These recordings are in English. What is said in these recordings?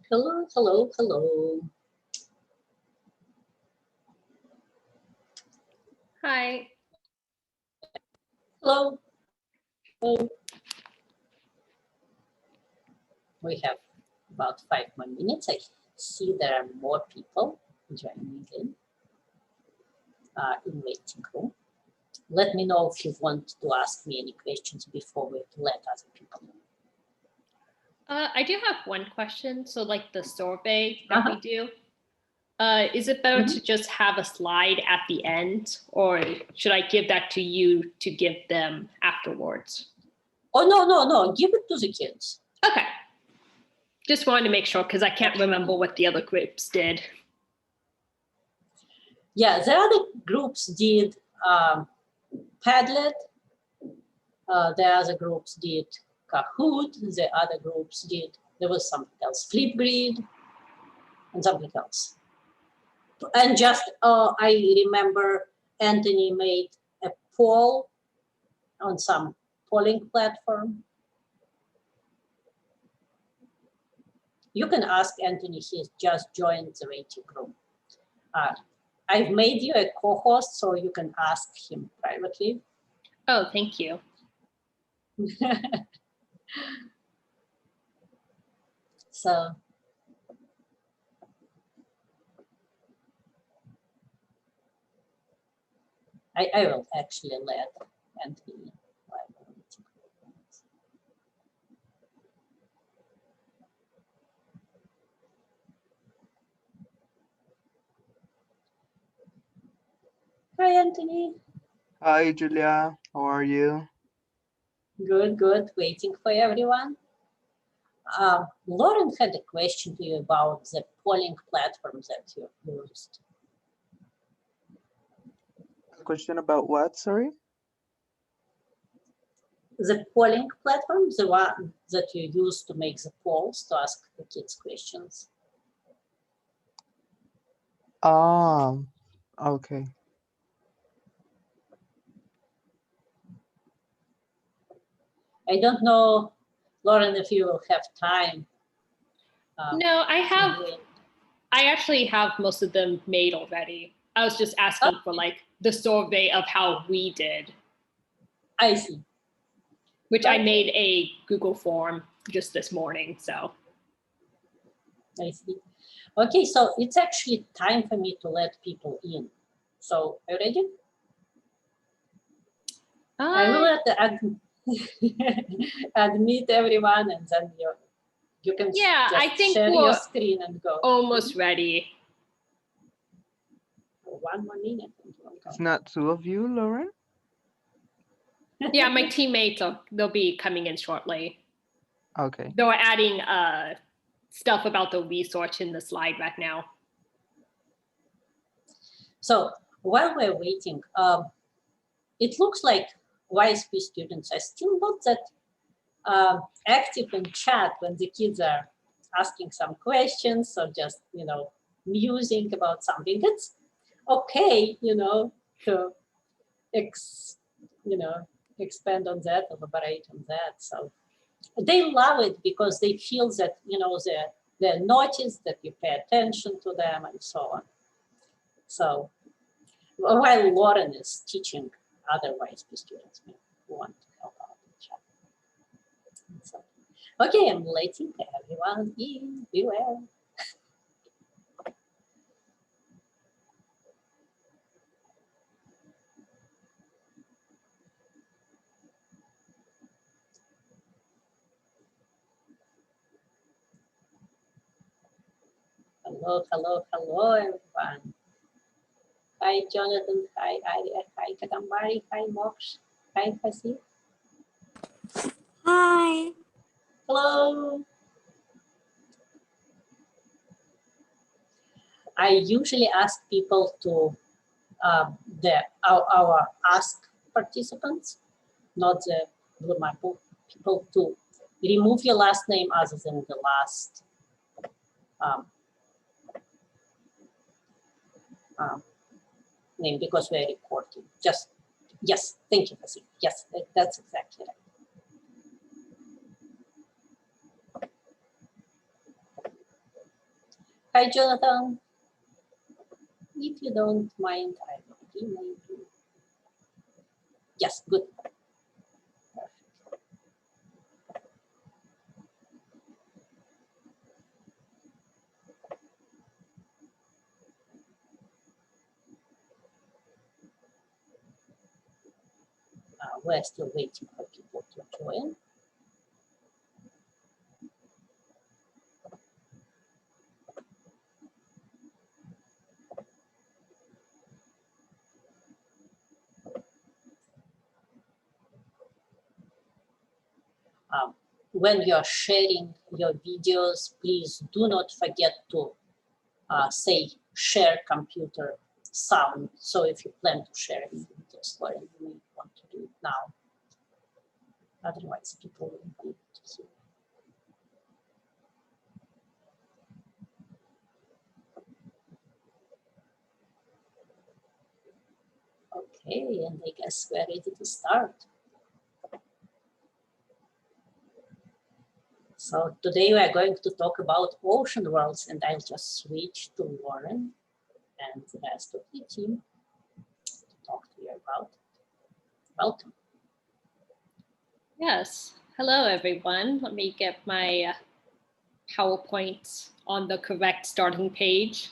Hello, hello, hello. Hi. Hello. Hello. We have about 5 more minutes. I see there are more people joining in waiting room. Let me know if you want to ask me any questions before we let other people know. I do have one question. So like the survey that we do, is it better to just have a slide at the end, or should I give that to you to give them afterwards? Oh, no. Give it to the kids. Okay. Just wanted to make sure because I can't remember what the other groups did. Yeah, the other groups did Padlet. The other groups did Kahoot. The other groups did, there was something else, Flipgrid, and something else. And just, I remember Anthony made a poll on some polling platform. You can ask Anthony, he's just joined the waiting room. I've made you a co-host, so you can ask him privately. Oh, thank you. So, I will actually let Anthony. Hi, Anthony. Hi, Julia. How are you? Good, good. Waiting for everyone. Lauren had a question to you about the polling platforms that you used. A question about what, sorry? The polling platform, the one that you use to make the polls to ask the kids questions. Okay. I don't know, Lauren, if you will have time. No, I actually have most of them made already. I was just asking for like the survey of how we did. I see. Which I made a Google form just this morning, so. I see. Okay, so it's actually time for me to let people in. So, are you ready? I will admit everyone, and then you can just share your screen and go. Almost ready. 1 more minute. It's not 2 of you, Lauren? Yeah, my teammates, they'll be coming in shortly. Okay. They're adding stuff about the research in the slide right now. So while we're waiting, it looks like YSP students are still not that active in chat when the kids are asking some questions or just, musing about something. It's okay, to expand on that, elaborate on that. So they love it because they feel that, they're noticed, that you pay attention to them and so on. So while Lauren is teaching other YSP students who want to help out in chat. So, okay, I'm letting everyone in. Beware. Hello, hello, hello, everyone. Hi, Jonathan. Hi, Arya. Hi, Kadambari. Hi, Moksha. Hi, Hasi. Hi. Hello. I usually ask people to our Ask participants, not the Blue Marble people, to remove your last name other than the last name because we're recording. Just, yes, thank you, Hasi. Yes, that's exactly right. Hi, Jonathan. If you don't mind, I will email you. Yes, good. We're still waiting for people to join. When you're sharing your videos, please do not forget to say share computer sound. So if you plan to share any videos, or you may want to do it now. Otherwise, people won't be able to see. Okay, and I guess we're ready to start. So today we are going to talk about ocean worlds, and I'll just switch to Lauren and the rest of the team to talk to you about it. Welcome. Yes. Hello, everyone. Let me get my PowerPoint on the correct starting page.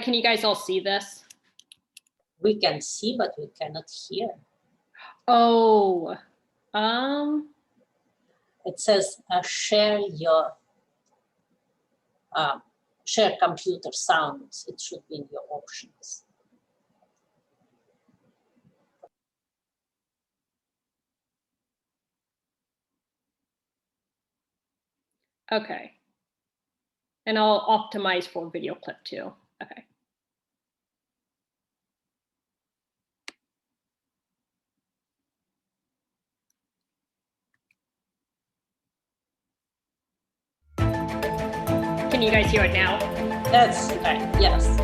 Can you guys all see this? We can see, but we cannot hear. Oh, It says share your share computer sounds. It should be in your options. okay. And I'll optimize for video clip too. Okay. Can you guys hear it now? That's right, yes.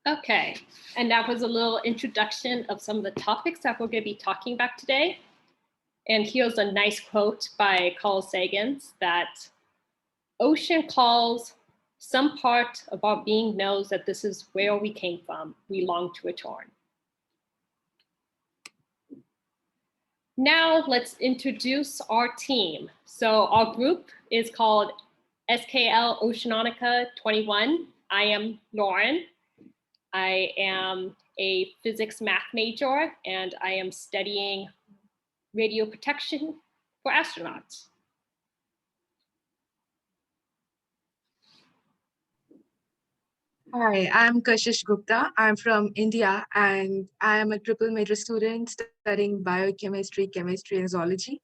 Okay, and that was a little introduction of some of the topics that we're going to be talking about today. And here's a nice quote by Carl Sagan that ocean calls, some part of our being knows that this is where we came from. We long to return. Now let's introduce our team. So our group is called SKL Oceanica 21. I am Lauren. I am a physics math major, and I am studying radio protection for astronauts. Hi, I'm Kashish Gupta. I'm from India and I am a triple major student studying biochemistry, chemistry, and zoology.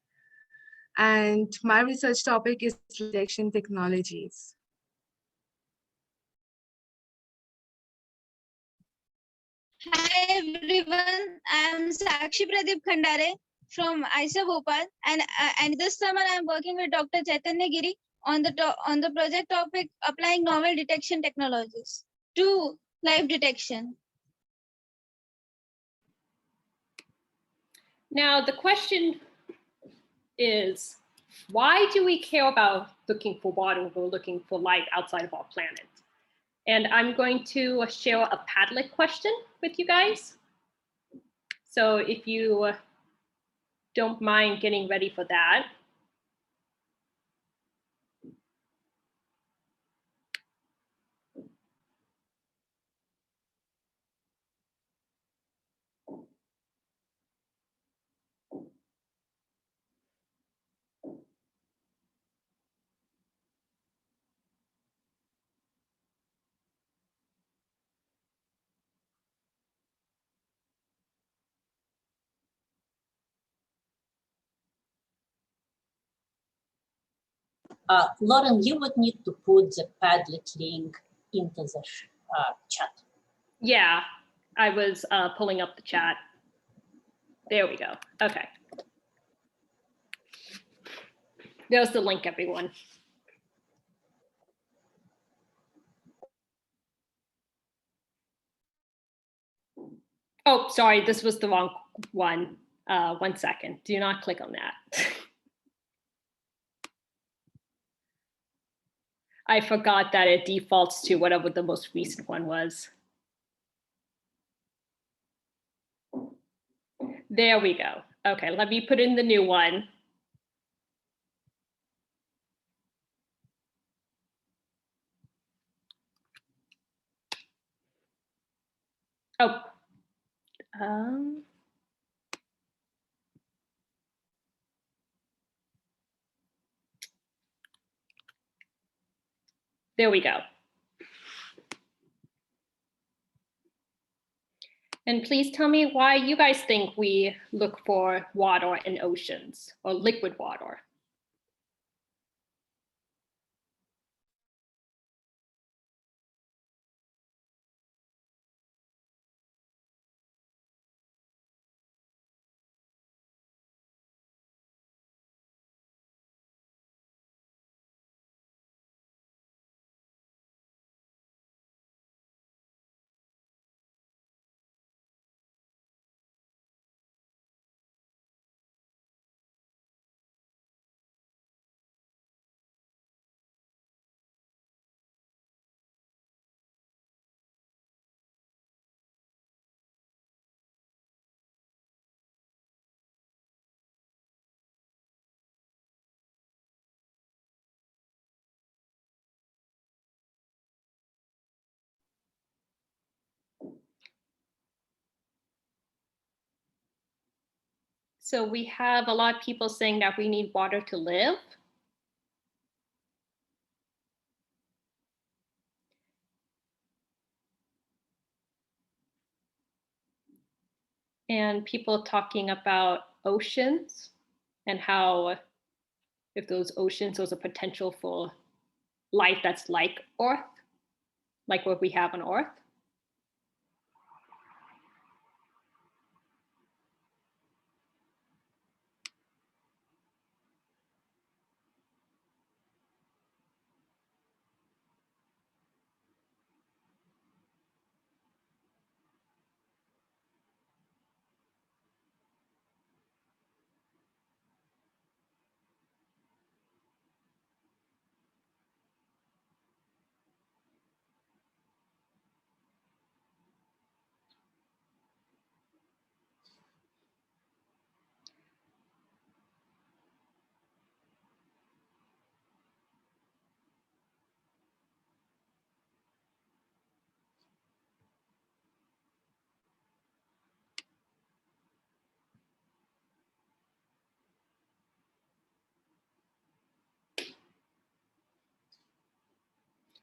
And my research topic is detection technologies. Hi everyone, I am Sakshi Pradeep Khandare from ISA Bhopal, and this summer I am working with Dr. Chaitanya Giri on the project topic applying novel detection technologies to live detection. Now, the question is, why do we care about looking for water when we're looking for life outside of our planet? And I'm going to share a Padlet question with you guys. So if you don't mind getting ready for that. Lauren, you would need to put the Padlet link into the chat. Yeah, I was pulling up the chat. There we go. Okay. There's the link, everyone. Oh, sorry, this was the wrong one. 1 second. Do not click on that. I forgot that it defaults to whatever the most recent one was. There we go. Okay, let me put in the new one. Oh, there we go. And please tell me why you guys think we look for water in oceans or liquid water. So we have a lot of people saying that we need water to live. And people talking about oceans and how if those oceans, there's a potential for life that's like Earth, like what we have on Earth.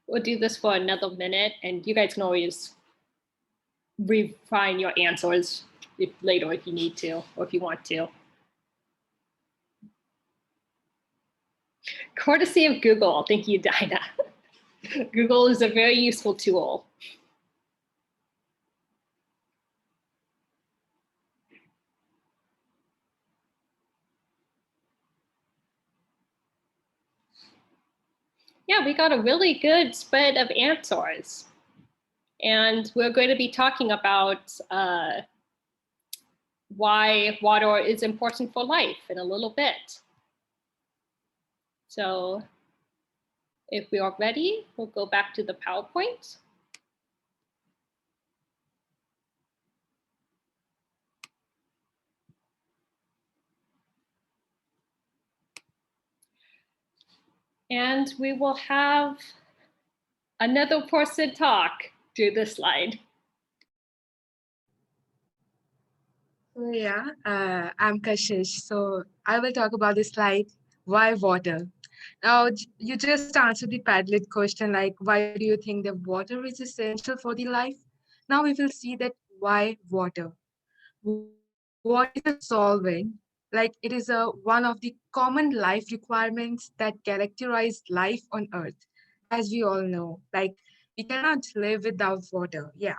we'll do this for another minute, and you guys can always refine your answers later if you need to, or if you want to. Courtesy of Google. Thank you, Dinah. Google is a very useful tool. Yeah, we got a really good spread of answers. And we're going to be talking about why water is important for life in a little bit. So if we are ready, we'll go back to the PowerPoint. And we will have another person talk through this slide. So yeah, I'm Kashish. So I will talk about this slide, why water? Now, you just answered the Padlet question, like, why do you think that water is essential for the life? Now we will see that why water. Water is a solvent, like it is one of the common life requirements that characterize life on Earth. As we all know, like we cannot live without water. Yeah.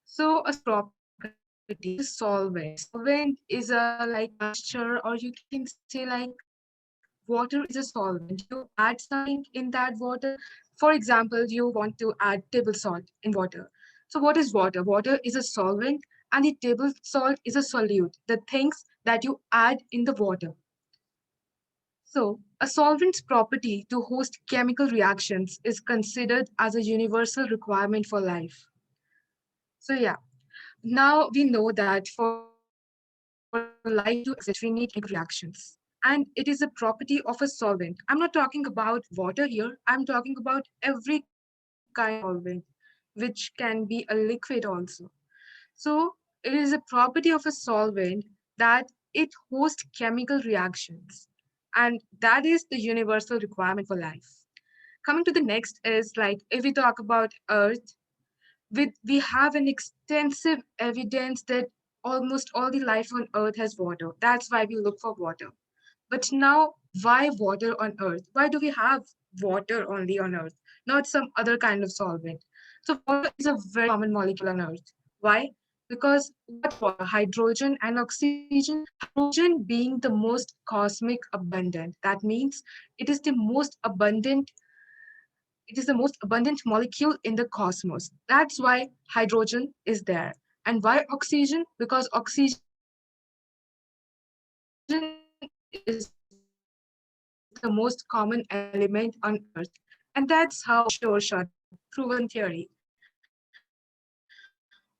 So a property, a solvent. Solvent is a like mixture, or you can say like water is a solvent. You add something in that water. For example, you want to add table salt in water. So what is water? Water is a solvent and the table salt is a solute, the things that you add in the water. So a solvent's property to host chemical reactions is considered as a universal requirement for life. So yeah, now we know that for life to exist, we need chemical reactions. And it is a property of a solvent. I'm not talking about water here. I'm talking about every kind of solvent, which can be a liquid also. So it is a property of a solvent that it hosts chemical reactions. And that is the universal requirement for life. Coming to the next is like, if we talk about Earth, we have an extensive evidence that almost all the life on Earth has water. That's why we look for water. But now, why water on Earth? Why do we have water only on Earth, not some other kind of solvent? So water is a very common molecule on Earth. Why? Because what is water? Hydrogen and oxygen. Hydrogen being the most cosmic abundant. That means it is the most abundant molecule in the cosmos. That's why hydrogen is there. And why oxygen? Because oxygen is the most common element on Earth. And that's how sure shot, proven theory.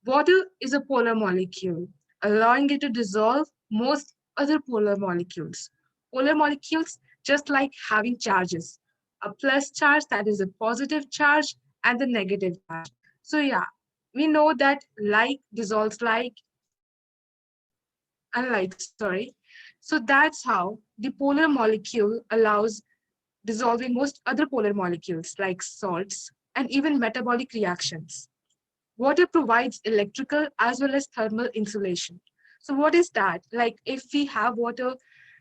Water is a polar molecule, allowing it to dissolve most other polar molecules. Polar molecules, just like having charges, a plus charge that is a positive charge and the negative charge. So yeah, we know that like dissolves like unlike, sorry. So that's how the polar molecule allows dissolving most other polar molecules like salts and even metabolic reactions. Water provides electrical as well as thermal insulation. So what is that? Like if we have water,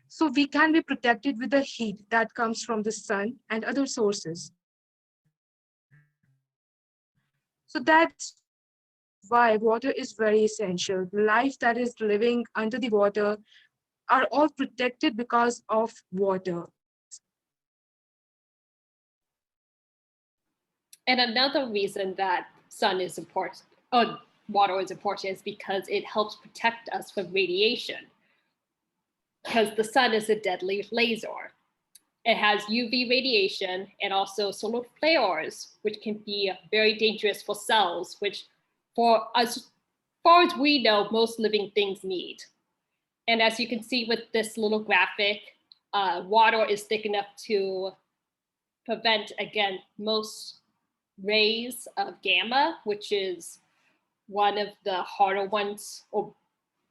so we can be protected with the heat that comes from the sun and other sources. So that's why water is very essential. The life that is living under the water are all protected because of water. And another reason that sun is important, or water is important, is because it helps protect us from radiation. Because the sun is a deadly laser. It has UV radiation and also solar flares, which can be very dangerous for cells, which for as far as we know, most living things need. And as you can see with this little graphic, water is thick enough to prevent, again, most rays of gamma, which is one of the harder ones, or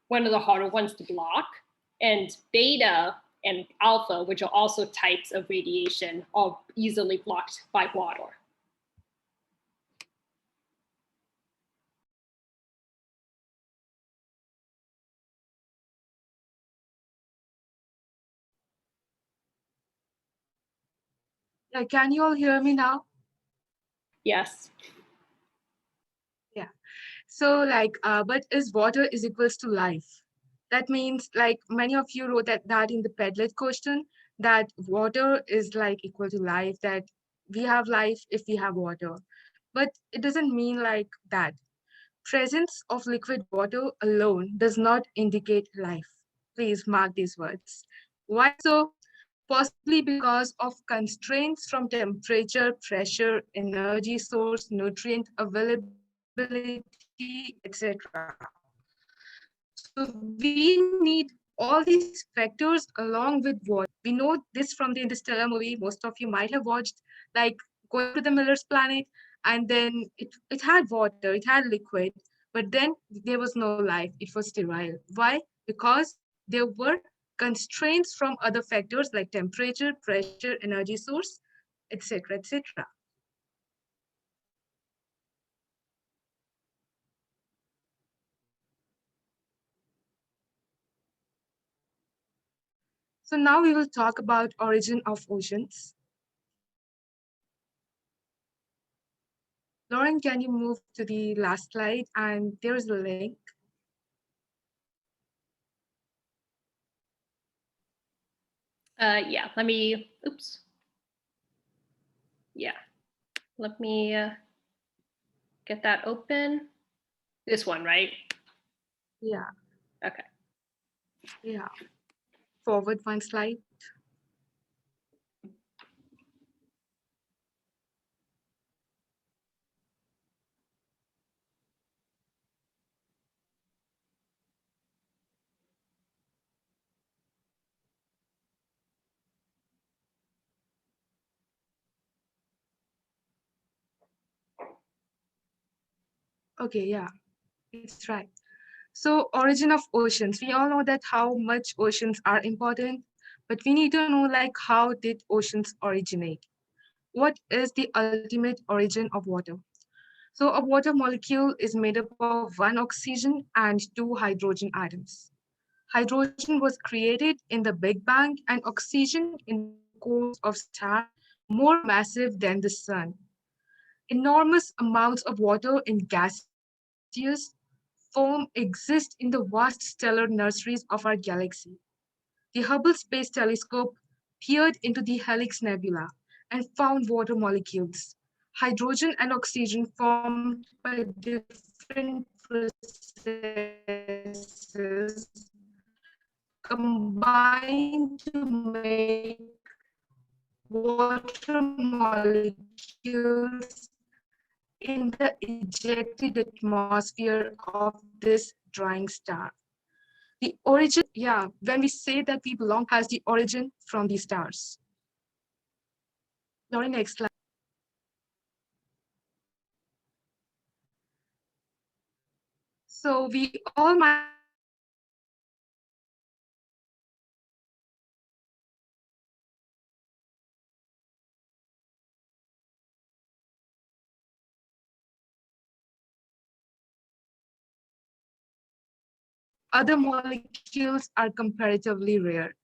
one of the harder ones to block, and beta and alpha, which are also types of radiation, are easily blocked by water. Yeah, can you all hear me now? Yes. Yeah. So but is water is equals to life? That means like many of you wrote that in the Padlet question, that water is like equal to life, that we have life if we have water. But it doesn't mean like that. Presence of liquid water alone does not indicate life. Please mark these words. Why so? Possibly because of constraints from temperature, pressure, energy source, nutrient availability, etc. So we need all these factors along with water. We know this from the Interstellar movie. Most of you might have watched, like going to the Miller's planet, and then it had water, it had liquid, but then there was no life. It was sterile. Why? Because there were constraints from other factors like temperature, pressure, energy source, etc., etc. So now we will talk about origin of oceans. Lauren, can you move to the last slide? And there is a link. Yeah, let me, oops. Yeah, let me get that open. This one, right? Yeah, Okay. yeah. Forward one slide. Okay, yeah, it's right. So origin of oceans. We all know that how much oceans are important, but we need to know like how did oceans originate? What is the ultimate origin of water? So a water molecule is made up of one oxygen and two hydrogen atoms. Hydrogen was created in the Big Bang and oxygen in the cores of stars more massive than the sun. Enormous amounts of water in gaseous form exist in the vast stellar nurseries of our galaxy. The Hubble Space Telescope peered into the Helix Nebula and found water molecules. Hydrogen and oxygen formed by different processes combined to make water molecules in the ejected atmosphere of this drying star. The origin, yeah, when we say that we belong, has the origin from the stars. Lauren, next slide. So we all might have heard about the Big Bang theory. Other molecules are comparatively rare.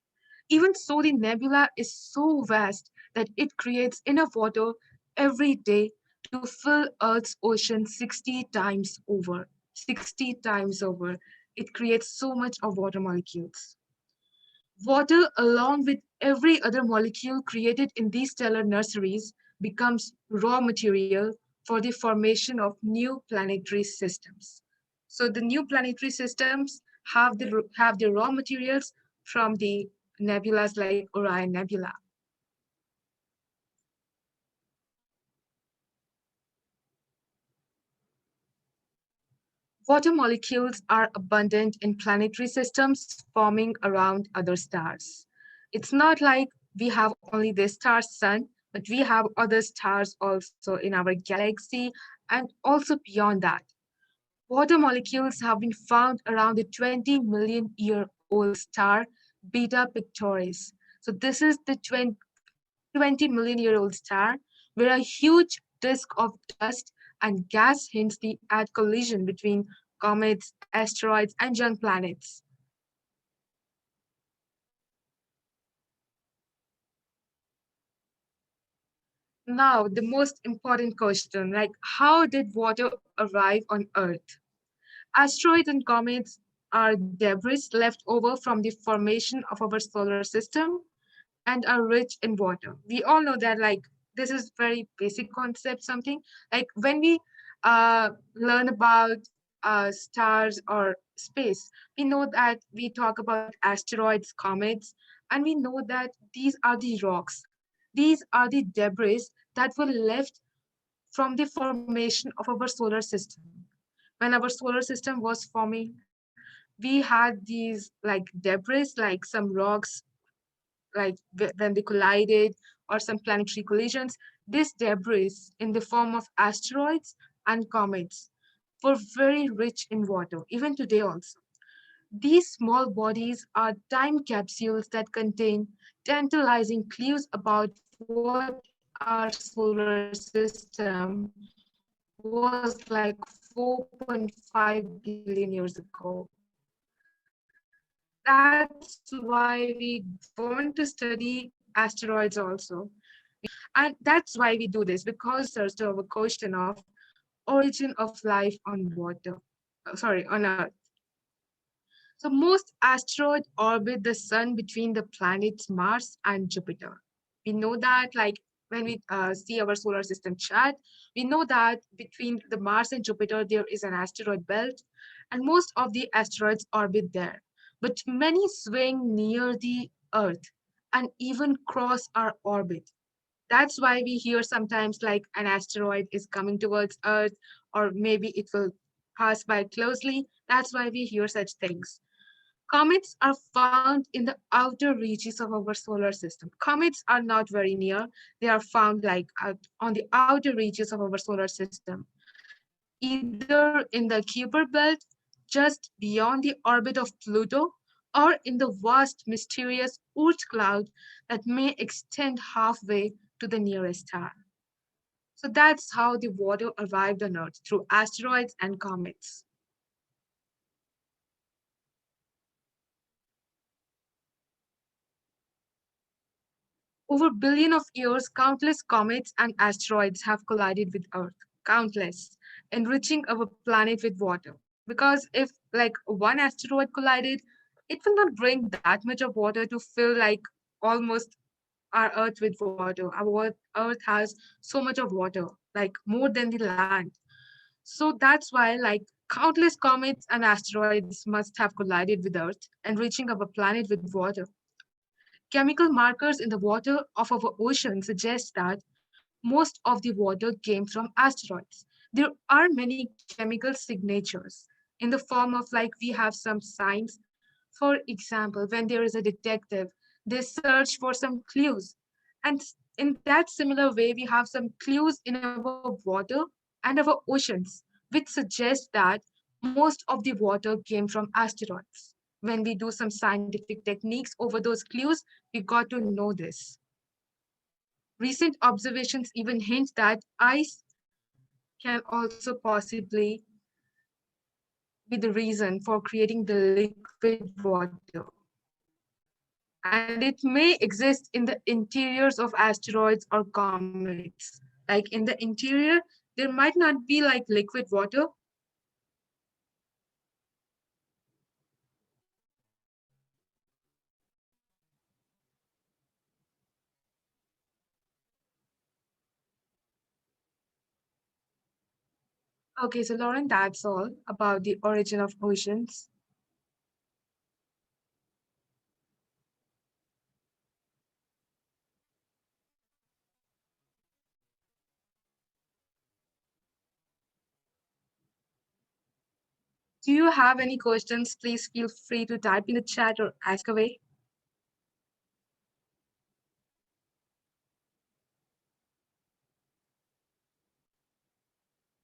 Even so, the nebula is so vast that it creates enough water every day to fill Earth's ocean 60 times over. 60 times over. It creates so much of water molecules. Water, along with every other molecule created in these stellar nurseries, becomes raw material for the formation of new planetary systems. So the new planetary systems have the raw materials from the nebulas like Orion Nebula. Water molecules are abundant in planetary systems forming around other stars. It's not like we have only this star's sun, but we have other stars also in our galaxy and also beyond that. Water molecules have been found around the 20 million year old star Beta Pictoris. So this is the 20 million year old star where a huge disk of dust and gas hints at collision between comets, asteroids, and young planets. Now, the most important question, like how did water arrive on Earth? Asteroids and comets are debris left over from the formation of our solar system and are rich in water. We all know that, like, this is very basic concept, something like when we learn about stars or space, we know that we talk about asteroids, comets, and we know that these are the rocks. These are the debris that were left from the formation of our solar system. When our solar system was forming, we had these like debris, like some rocks, like when they collided, or some planetary collisions. This debris in the form of asteroids and comets were very rich in water, even today also. These small bodies are time capsules that contain tantalizing clues about what our solar system was like 4.5 billion years ago. That's why we want to study asteroids also. And that's why we do this, because this answers to our question of origin of life on water. Sorry, on Earth. So most asteroids orbit the sun between the planets Mars and Jupiter. We know that, like, when we see our solar system chart, we know that between the Mars and Jupiter there is an asteroid belt, and most of the asteroids orbit there. But many swing near the Earth and even cross our orbit. That's why we hear sometimes like an asteroid is coming towards Earth, or maybe it will pass by closely. That's why we hear such things. Comets are found in the outer reaches of our solar system. Comets are not very near. They are found like on the outer reaches of our solar system, either in the Kuiper belt, just beyond the orbit of Pluto, or in the vast, mysterious Oort cloud that may extend halfway to the nearest star. So that's how the water arrived on Earth, through asteroids and comets. Over billion of years, countless comets and asteroids have collided with Earth. Countless, enriching our planet with water. Because if like one asteroid collided, it will not bring that much of water to fill like almost our Earth with water. Our Earth has so much of water, like more than the land. So that's why like countless comets and asteroids must have collided with Earth, enriching our planet with water. Chemical markers in the water of our ocean suggest that most of the water came from asteroids. There are many chemical signatures in the form of like we have some signs. For example, when there is a detective, they search for some clues. And in that similar way, we have some clues in our water and our oceans, which suggest that most of the water came from asteroids. When we do some scientific techniques over those clues, we got to know this. Recent observations even hint that ice can also possibly be the reason for creating the liquid water. And it may exist in the interiors of asteroids or comets. Like in the interior, there might not be like liquid water. Okay, so Lauren, that's all about the origin of oceans. Do you have any questions? Please feel free to type in the chat or ask away.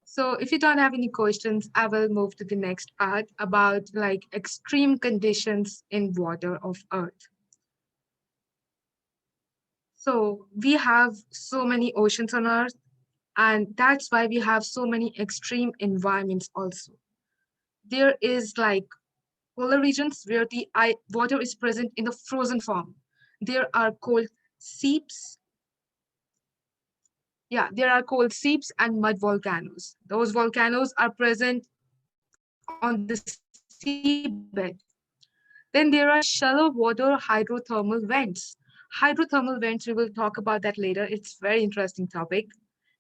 So if you don't have any questions, I will move to the next part about like extreme conditions in water of Earth. So we have so many oceans on Earth, and that's why we have so many extreme environments also. There is like polar regions where the water is present in the frozen form. There are cold seeps. Yeah, there are cold seeps and mud volcanoes. Those volcanoes are present on the seabed. Then there are shallow water hydrothermal vents. Hydrothermal vents, we will talk about that later. It's very interesting topic.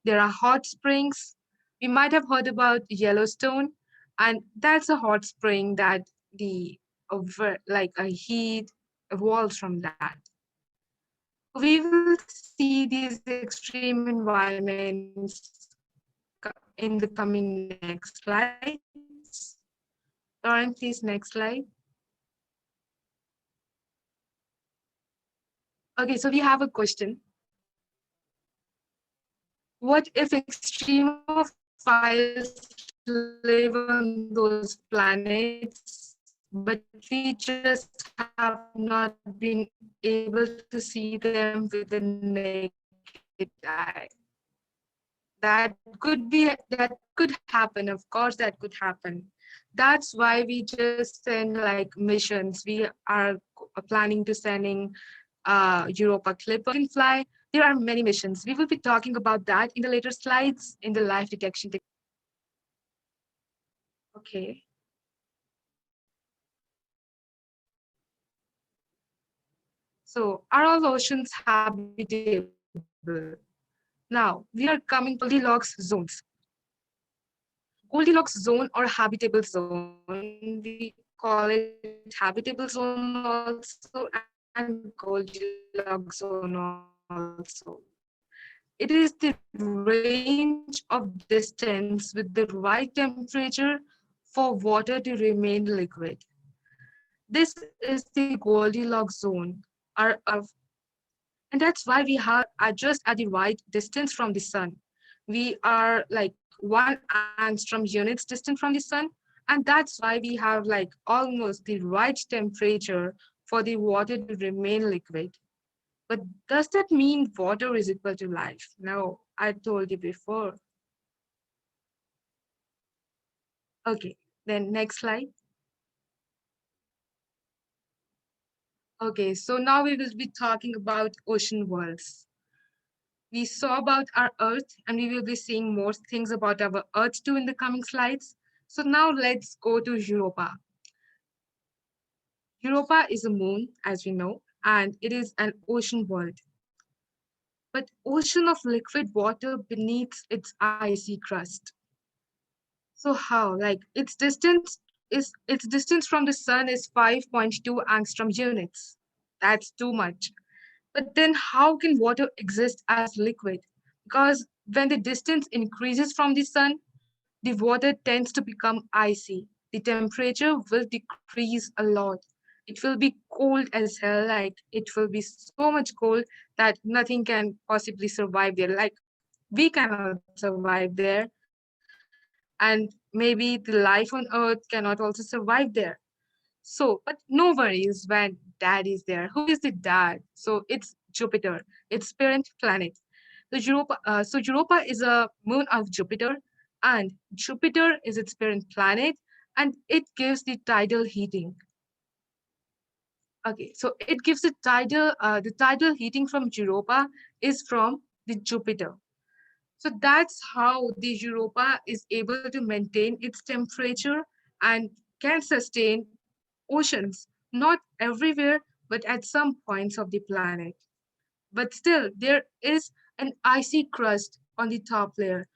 There are hot springs. We might have heard about Yellowstone, and that's a hot spring that the like a heat evolves from that. So we will see these extreme environments in the coming next slides. Lauren, please, next slide. Okay, so we have a question. What if extremophiles live on those planets, but we just have not been able to see them with the naked eye? That could happen, of course, that could happen. That's why we just send like missions. We are planning to sending Europa Clipper fly. There are many missions. We will be talking about that in the later slides in the live detection. Okay. So are all oceans habitable? Now we are coming to Goldilocks zones. Goldilocks zone or habitable zone, we call it habitable zone also and Goldilocks zone also. It is the range of distance with the right temperature for water to remain liquid. This is the Goldilocks zone. This is the Goldilocks zone, and that's why we have just at the right distance from the sun. We are like 1 angstrom units distant from the sun, and that's why we have like almost the right temperature for the water to remain liquid. But does that mean water is equal to life? No, I told you before. Okay, then next slide. Okay, so now we will be talking about ocean worlds. We saw about our Earth, and we will be seeing more things about our Earth too in the coming slides. So now let's go to Europa. Europa is a moon, as we know, and it is an ocean world. But ocean of liquid water beneath its icy crust. So how? Like its distance from the sun is 5.2 angstrom units. That's too much. But then how can water exist as liquid? Because when the distance increases from the sun, the water tends to become icy. The temperature will decrease a lot. It will be cold as hell, like it will be so much cold that nothing can possibly survive there. Like we cannot survive there, and maybe the life on Earth cannot also survive there. So, but no worries when dad is there. Who is the dad? So it's Jupiter, its parent planet. So Europa is a moon of Jupiter, and Jupiter is its parent planet, and it gives the tidal heating. Okay, so it gives the tidal heating from Europa is from the Jupiter. So that's how the Europa is able to maintain its temperature and can sustain oceans, not everywhere, but at some points of the planet. But still, there is an icy crust on the top layer.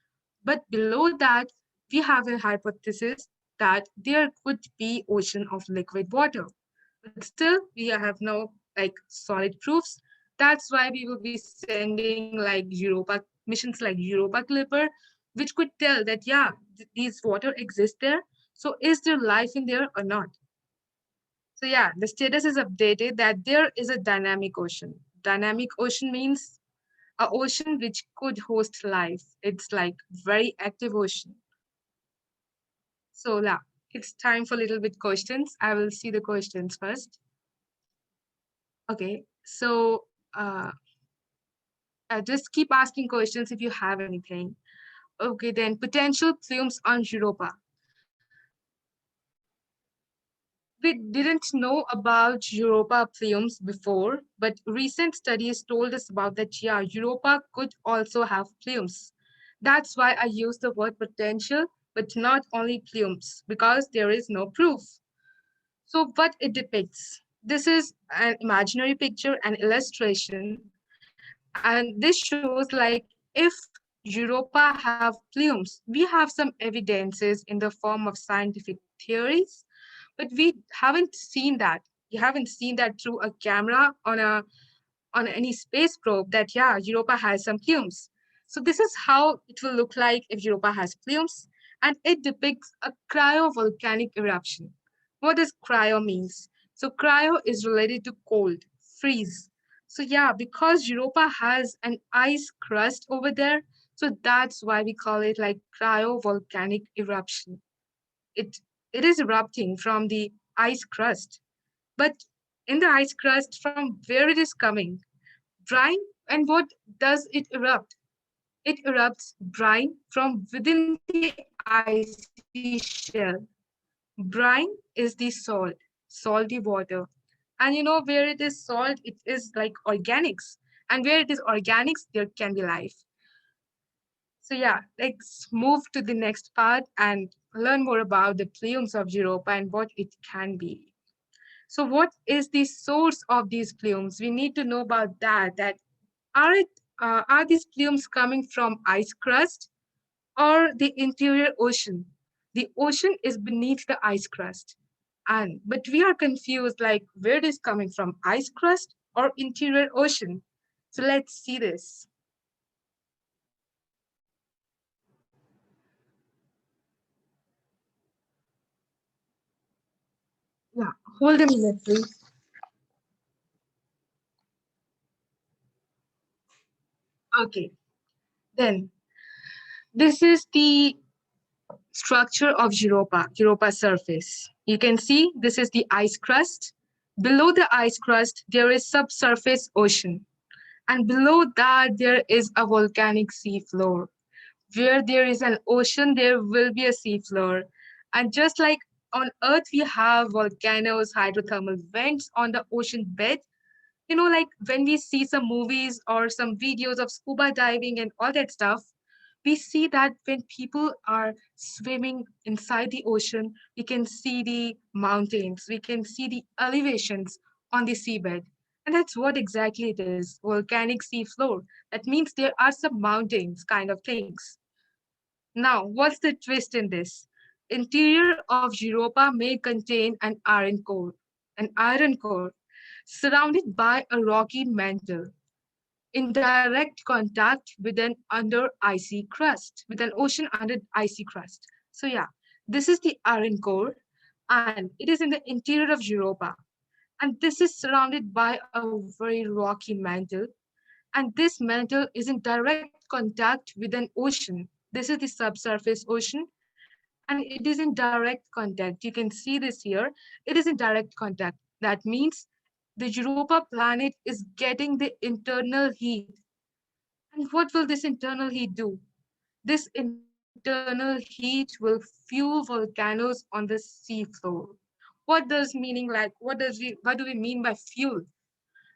But below that, we have a hypothesis that there could be ocean of liquid water. But still, we have no like solid proofs. That's why we will be sending like Europa missions like Europa Clipper, which could tell that yeah, these water exist there. So is there life in there or not? So yeah, the status is updated that there is a dynamic ocean. Dynamic ocean means a ocean which could host life. It's like very active ocean. So yeah, it's time for a little bit questions. I will see the questions first. Okay, so just keep asking questions if you have anything. Okay, then potential plumes on Europa. We didn't know about Europa plumes before, but recent studies told us about that, yeah, Europa could also have plumes. That's why I use the word potential, but not only plumes, because there is no proof. So what it depicts, this is an imaginary picture, an illustration, and this shows like if Europa have plumes, we have some evidences in the form of scientific theories, but we haven't seen that. We haven't seen that through a camera on any space probe that, yeah, Europa has some plumes. So this is how it will look like if Europa has plumes, and it depicts a cryovolcanic eruption. What does cryo means? So cryo is related to cold, freeze. So yeah, because Europa has an ice crust over there, so that's why we call it like cryovolcanic eruption. It it is erupting from the ice crust, but in the ice crust, from where it is coming? Brine. And what does it erupt? It erupts brine from within the icy shell. Brine is the salt, salty water. And where it is salt, it is like organics. And where it is organics, there can be life. So yeah, let's move to the next part and learn more about the plumes of Europa and what it can be. So what is the source of these plumes? We need to know about that. That are these plumes coming from ice crust or the interior ocean? The ocean is beneath the ice crust. And but we are confused like where it is coming from, ice crust or interior ocean. So let's see this. Yeah, hold a minute, please. Okay, then this is the structure of Europa surface. You can see this is the ice crust. Below the ice crust, there is subsurface ocean. And below that, there is a volcanic seafloor. Where there is an ocean, there will be a seafloor. And just like on Earth, we have volcanoes, hydrothermal vents on the ocean bed. Like when we see some movies or some videos of scuba diving and all that stuff, we see that when people are swimming inside the ocean, we can see the mountains, we can see the elevations on the seabed. And that's what exactly it is, volcanic sea floor. That means there are some mountains kind of things. Now, what's the twist in this? Interior of Europa may contain an iron core surrounded by a rocky mantle in direct contact with an under icy crust, with an ocean under icy crust. So yeah, this is the iron core, and it is in the interior of Europa. And this is surrounded by a very rocky mantle. And this mantle is in direct contact with an ocean. This is the subsurface ocean, and it is in direct contact. You can see this here. It is in direct contact. That means the Europa planet is getting the internal heat. And what will this internal heat do? This internal heat will fuel volcanoes on the seafloor. What does meaning like? What do we mean by fuel?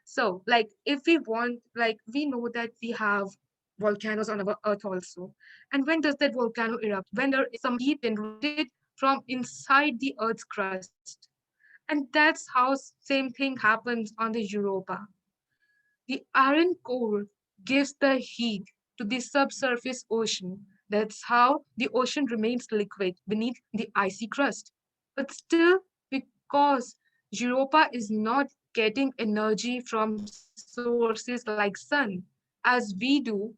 So, like, if we want, like, we know that we have volcanoes on our Earth also. And when does that volcano erupt? When there is some heat generated from inside the Earth's crust. And that's how same thing happens on the Europa. The iron core gives the heat to the subsurface ocean. That's how the ocean remains liquid beneath the icy crust. But still, because Europa is not getting energy from sources like sun, as we do,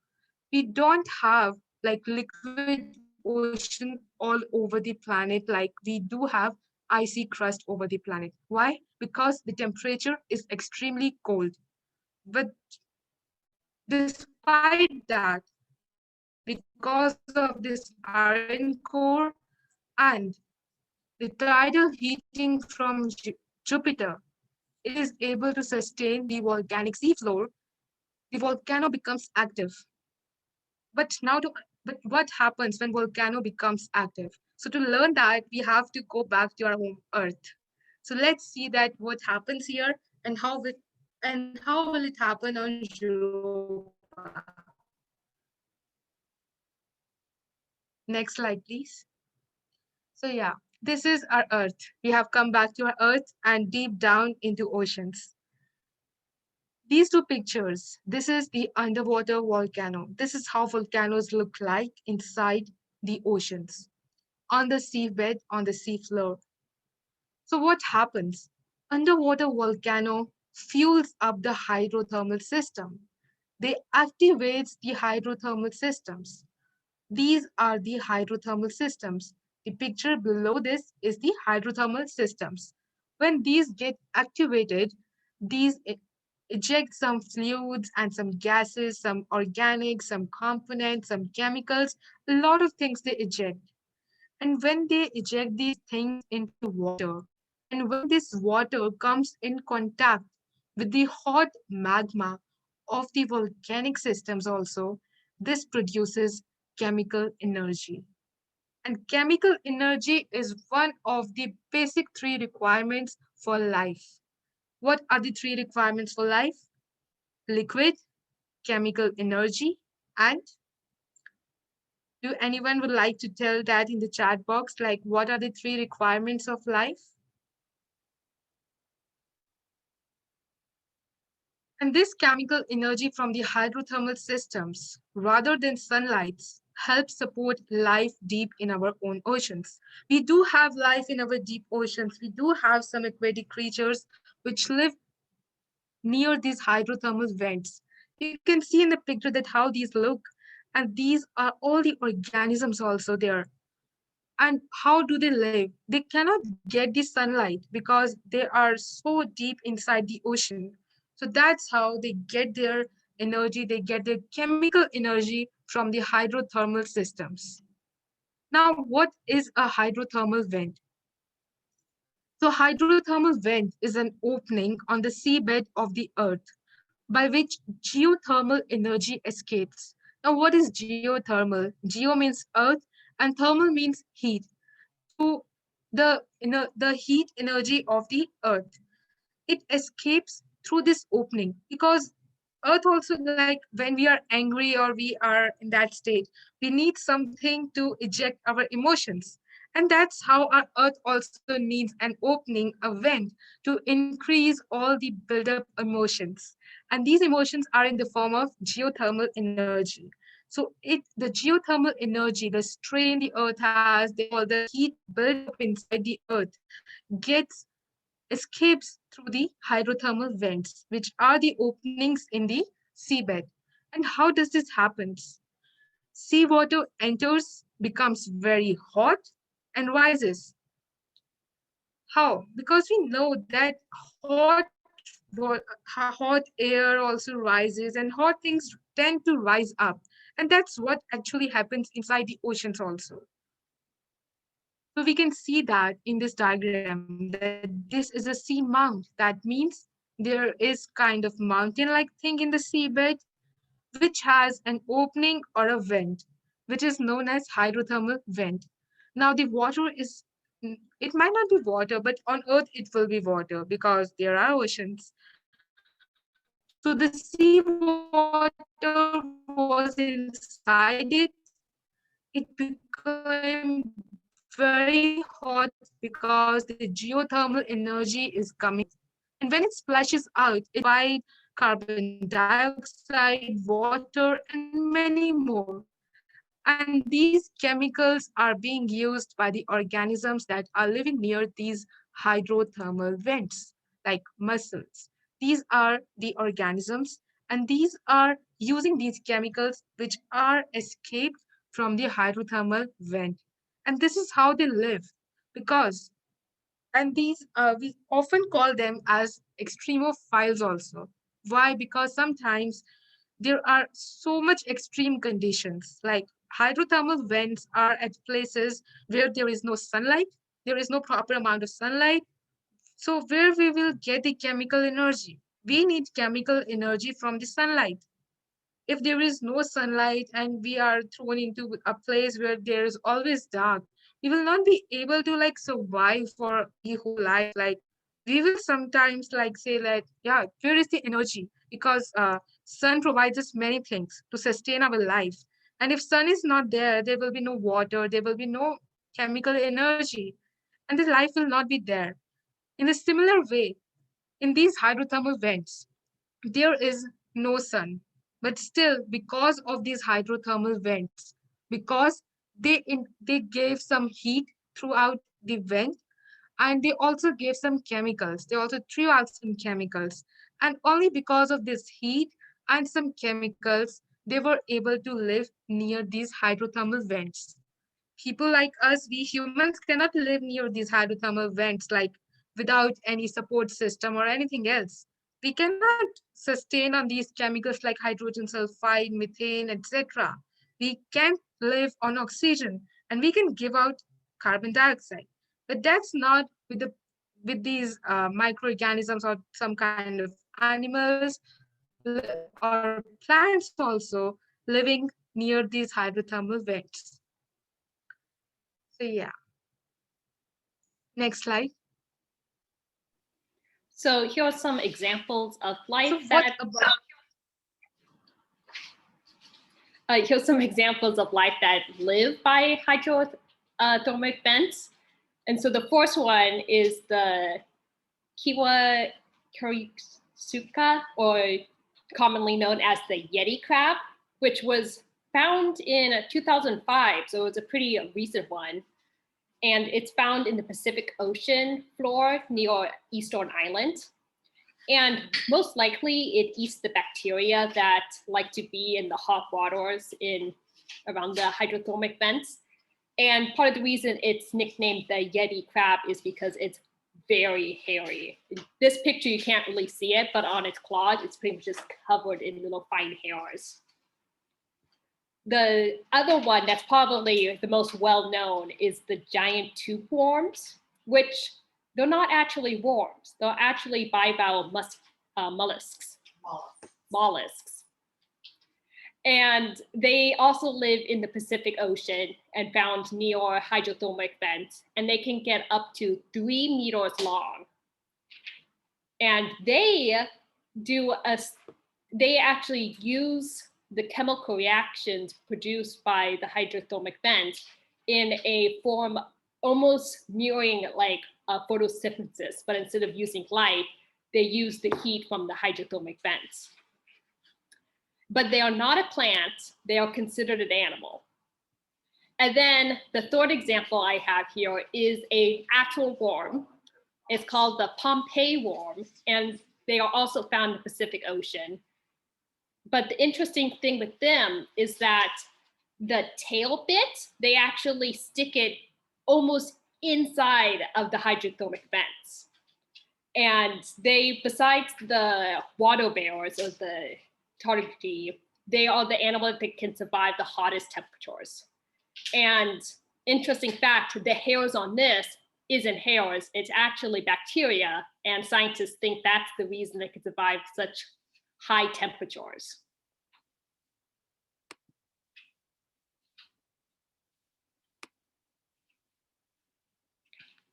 we don't have like liquid ocean all over the planet like we do have icy crust over the planet. Why? Because the temperature is extremely cold. But despite that, because of this iron core and the tidal heating from Jupiter, it is able to sustain the volcanic seafloor. The volcano becomes active. But what happens when volcano becomes active? So to learn that, we have to go back to our home Earth. So let's see that what happens here and how will it happen on Europa. Next slide, please. So yeah, this is our Earth. We have come back to our Earth and deep down into oceans. These two pictures, this is the underwater volcano. This is how volcanoes look like inside the oceans, on the seabed, on the seafloor. So what happens? Underwater volcano fuels up the hydrothermal system. They activates the hydrothermal systems. These are the hydrothermal systems. The picture below this is the hydrothermal systems. When these get activated, these eject some fluids and some gases, some organics, some components, some chemicals, a lot of things they eject. And when they eject these things into water, and when this water comes in contact with the hot magma of the volcanic systems also, this produces chemical energy. And chemical energy is one of the basic three requirements for life. What are the three requirements for life? Liquid, chemical energy, and do anyone would like to tell that in the chat box, like what are the three requirements of life? And this chemical energy from the hydrothermal systems, rather than sunlight, helps support life deep in our own oceans. We do have life in our deep oceans. We do have some aquatic creatures which live near these hydrothermal vents. You can see in the picture that how these look. And these are all the organisms also there. And how do they live? They cannot get the sunlight because they are so deep inside the ocean. So that's how they get their energy, they get their chemical energy from the hydrothermal systems. Now, what is a hydrothermal vent? So hydrothermal vent is an opening on the seabed of the earth by which geothermal energy escapes. Now, what is geothermal? Geo means earth and thermal means heat. So the heat energy of the earth, it escapes through this opening because earth also, like when we are angry or we are in that state, we need something to eject our emotions. And that's how our earth also needs an opening, a vent, to increase all the build-up emotions. And these emotions are in the form of geothermal energy. So the geothermal energy, the strain the earth has, all the heat built up inside the earth gets escapes through the hydrothermal vents, which are the openings in the seabed. And how does this happen? Seawater enters, becomes very hot, and rises. How? Because we know that hot air also rises and hot things tend to rise up. And that's what actually happens inside the oceans also. So we can see that in this diagram that this is a sea mount. That means there is kind of mountain-like thing in the seabed, which has an opening or a vent, which is known as hydrothermal vent. Now the water is, it might not be water, but on Earth it will be water because there are oceans. So the seawater was inside it. It became very hot because the geothermal energy is coming out. And when it splashes out, it provides carbon dioxide, water, and many more. And these chemicals are being used by the organisms that are living near these hydrothermal vents, like mussels. These are the organisms, and these are using these chemicals which are escaped from the hydrothermal vent. And this is how they live because, and these we often call them as extremophiles also. Why? Because sometimes there are so much extreme conditions, like hydrothermal vents are at places where there is no sunlight, there is no proper amount of sunlight. So where we will get the chemical energy? We need chemical energy from the sunlight. If there is no sunlight and we are thrown into a place where there is always dark, we will not be able to like survive for the whole life. Like we will sometimes like say that, yeah, where is the energy? Because sun provides us many things to sustain our life. And if sun is not there, there will be no water, there will be no chemical energy, and the life will not be there. In a similar way, in these hydrothermal vents, there is no sun, but still because of these hydrothermal vents, because they gave some heat throughout the vent, and they also gave some chemicals. They also threw out some chemicals. And only because of this heat and some chemicals, they were able to live near these hydrothermal vents. People like us, we humans cannot live near these hydrothermal vents like without any support system or anything else. We cannot sustain on these chemicals like hydrogen sulfide, methane, etc. We can live on oxygen and we can give out carbon dioxide. But that's not with these microorganisms or some kind of animals or plants also living near these hydrothermal vents. So yeah. Next slide. So here are some examples of So life what that about here's some examples of life that live by hydrothermal vents. And so the first one is the Kiwa Kurisuka, or commonly known as the Yeti crab, which was found in 2005. So it's a pretty recent one. And it's found in the Pacific Ocean floor near Eastern Island. And most likely it eats the bacteria that like to be in the hot waters around the hydrothermal vents. And part of the reason it's nicknamed the Yeti crab is because it's very hairy. In this picture, you can't really see it, but on its claws, it's pretty much just covered in little fine hairs. The other one that's probably the most well-known is the giant tube worms, which they're not actually worms. They're actually bivalve mollusks. Mollusks. And they also live in the Pacific Ocean and found near hydrothermal vents, and they can get up to 3 meters long. And they actually use the chemical reactions produced by the hydrothermal vents in a form almost mirroring like a photosynthesis, but instead of using light, they use the heat from the hydrothermal vents. But they are not a plant, they are considered an animal. And then the third example I have here is an actual worm. It's called the Pompeii worm, and they are also found in the Pacific Ocean. But the interesting thing with them is that the tail bit, they actually stick it almost inside of the hydrothermal vents. And they, besides the water bears or the tardigrade, they are the animals that can survive the hottest temperatures. And interesting fact, the hairs on this isn't hairs, it's actually bacteria. And scientists think that's the reason they can survive such high temperatures.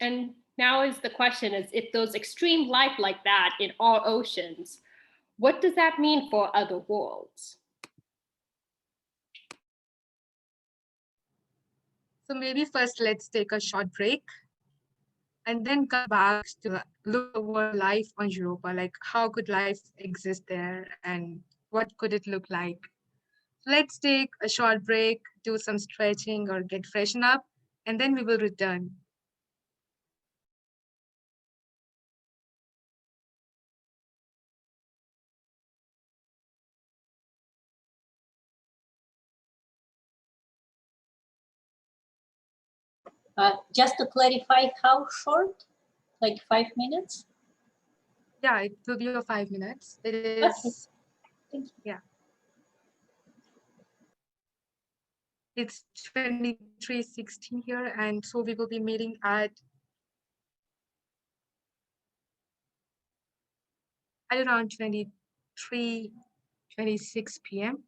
And now is the question is, if there's extreme life like that in our oceans, what does that mean for other worlds? So maybe first let's take a short break and then come back to look over life on Europa, like how could life exist there and what could it look like? Let's take a short break, do some stretching or get freshen up, and then we will return. Just to clarify, how short? Like 5 minutes? Yeah, it will be your 5 minutes. It is, Okay. Thank you. yeah. It's 23:16 here, and so we will be meeting at around 23:26 p.m.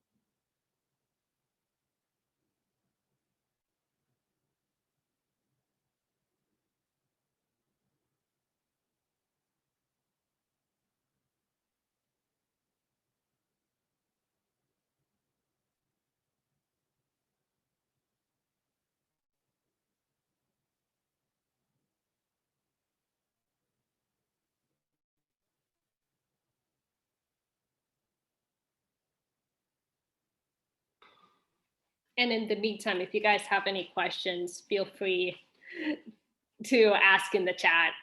And in the meantime, if you guys have any questions, feel free to ask in the chat.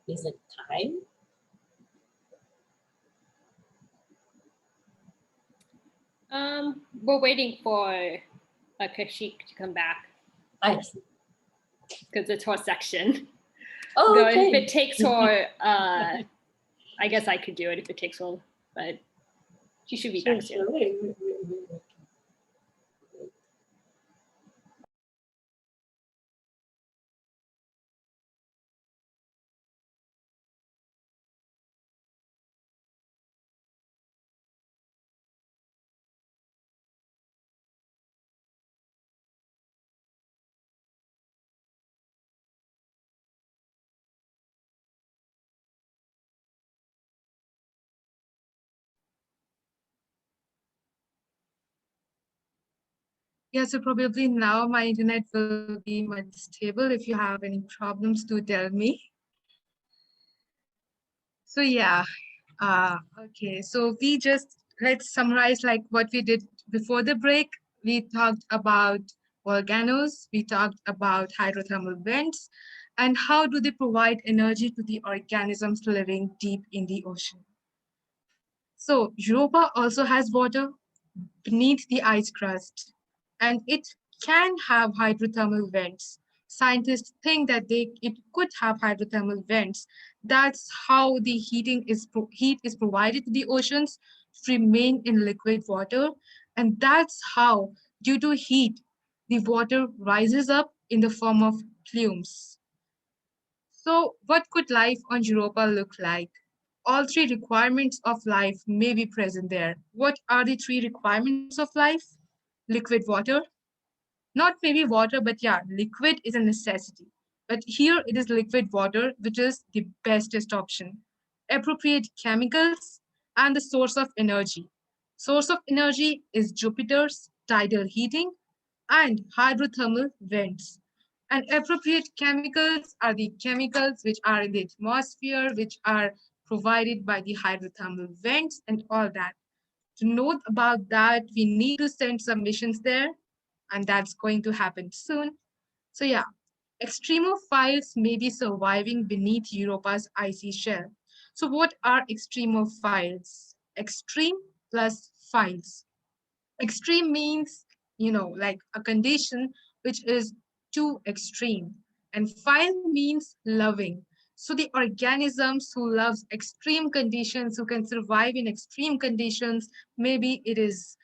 Is it time? We're waiting for Kashik to come back I see. because it's her section. Oh, Though okay. if it takes her, I guess I could do it if it takes her, but she should be Sure, back soon. sure. Wait. Yeah, so probably now my internet will be much stable. If you have any problems, do tell me. So yeah, okay. So let's summarize like what we did before the break. We talked about volcanoes, we talked about hydrothermal vents, and how do they provide energy to the organisms living deep in the ocean. So Europa also has water beneath the ice crust, and it can have hydrothermal vents. Scientists think that it could have hydrothermal vents. That's how the heat is provided to the oceans to remain in liquid water. And that's how, due to heat, the water rises up in the form of plumes. So what could life on Europa look like? All three requirements of life may be present there. What are the three requirements of life? Liquid water, not maybe water, but yeah, liquid is a necessity. But here it is liquid water, which is the bestest option. Appropriate chemicals and the source of energy. Source of energy is Jupiter's tidal heating and hydrothermal vents. And appropriate chemicals are the chemicals which are in the atmosphere, which are provided by the hydrothermal vents and all that. To note about that, we need to send some missions there, and that's going to happen soon. So yeah, extremophiles may be surviving beneath Europa's icy shell. So what are extremophiles? Extreme plus philes. Extreme means, like a condition which is too extreme. And phile means loving. So the organisms who loves extreme conditions, who can survive in extreme conditions, maybe it is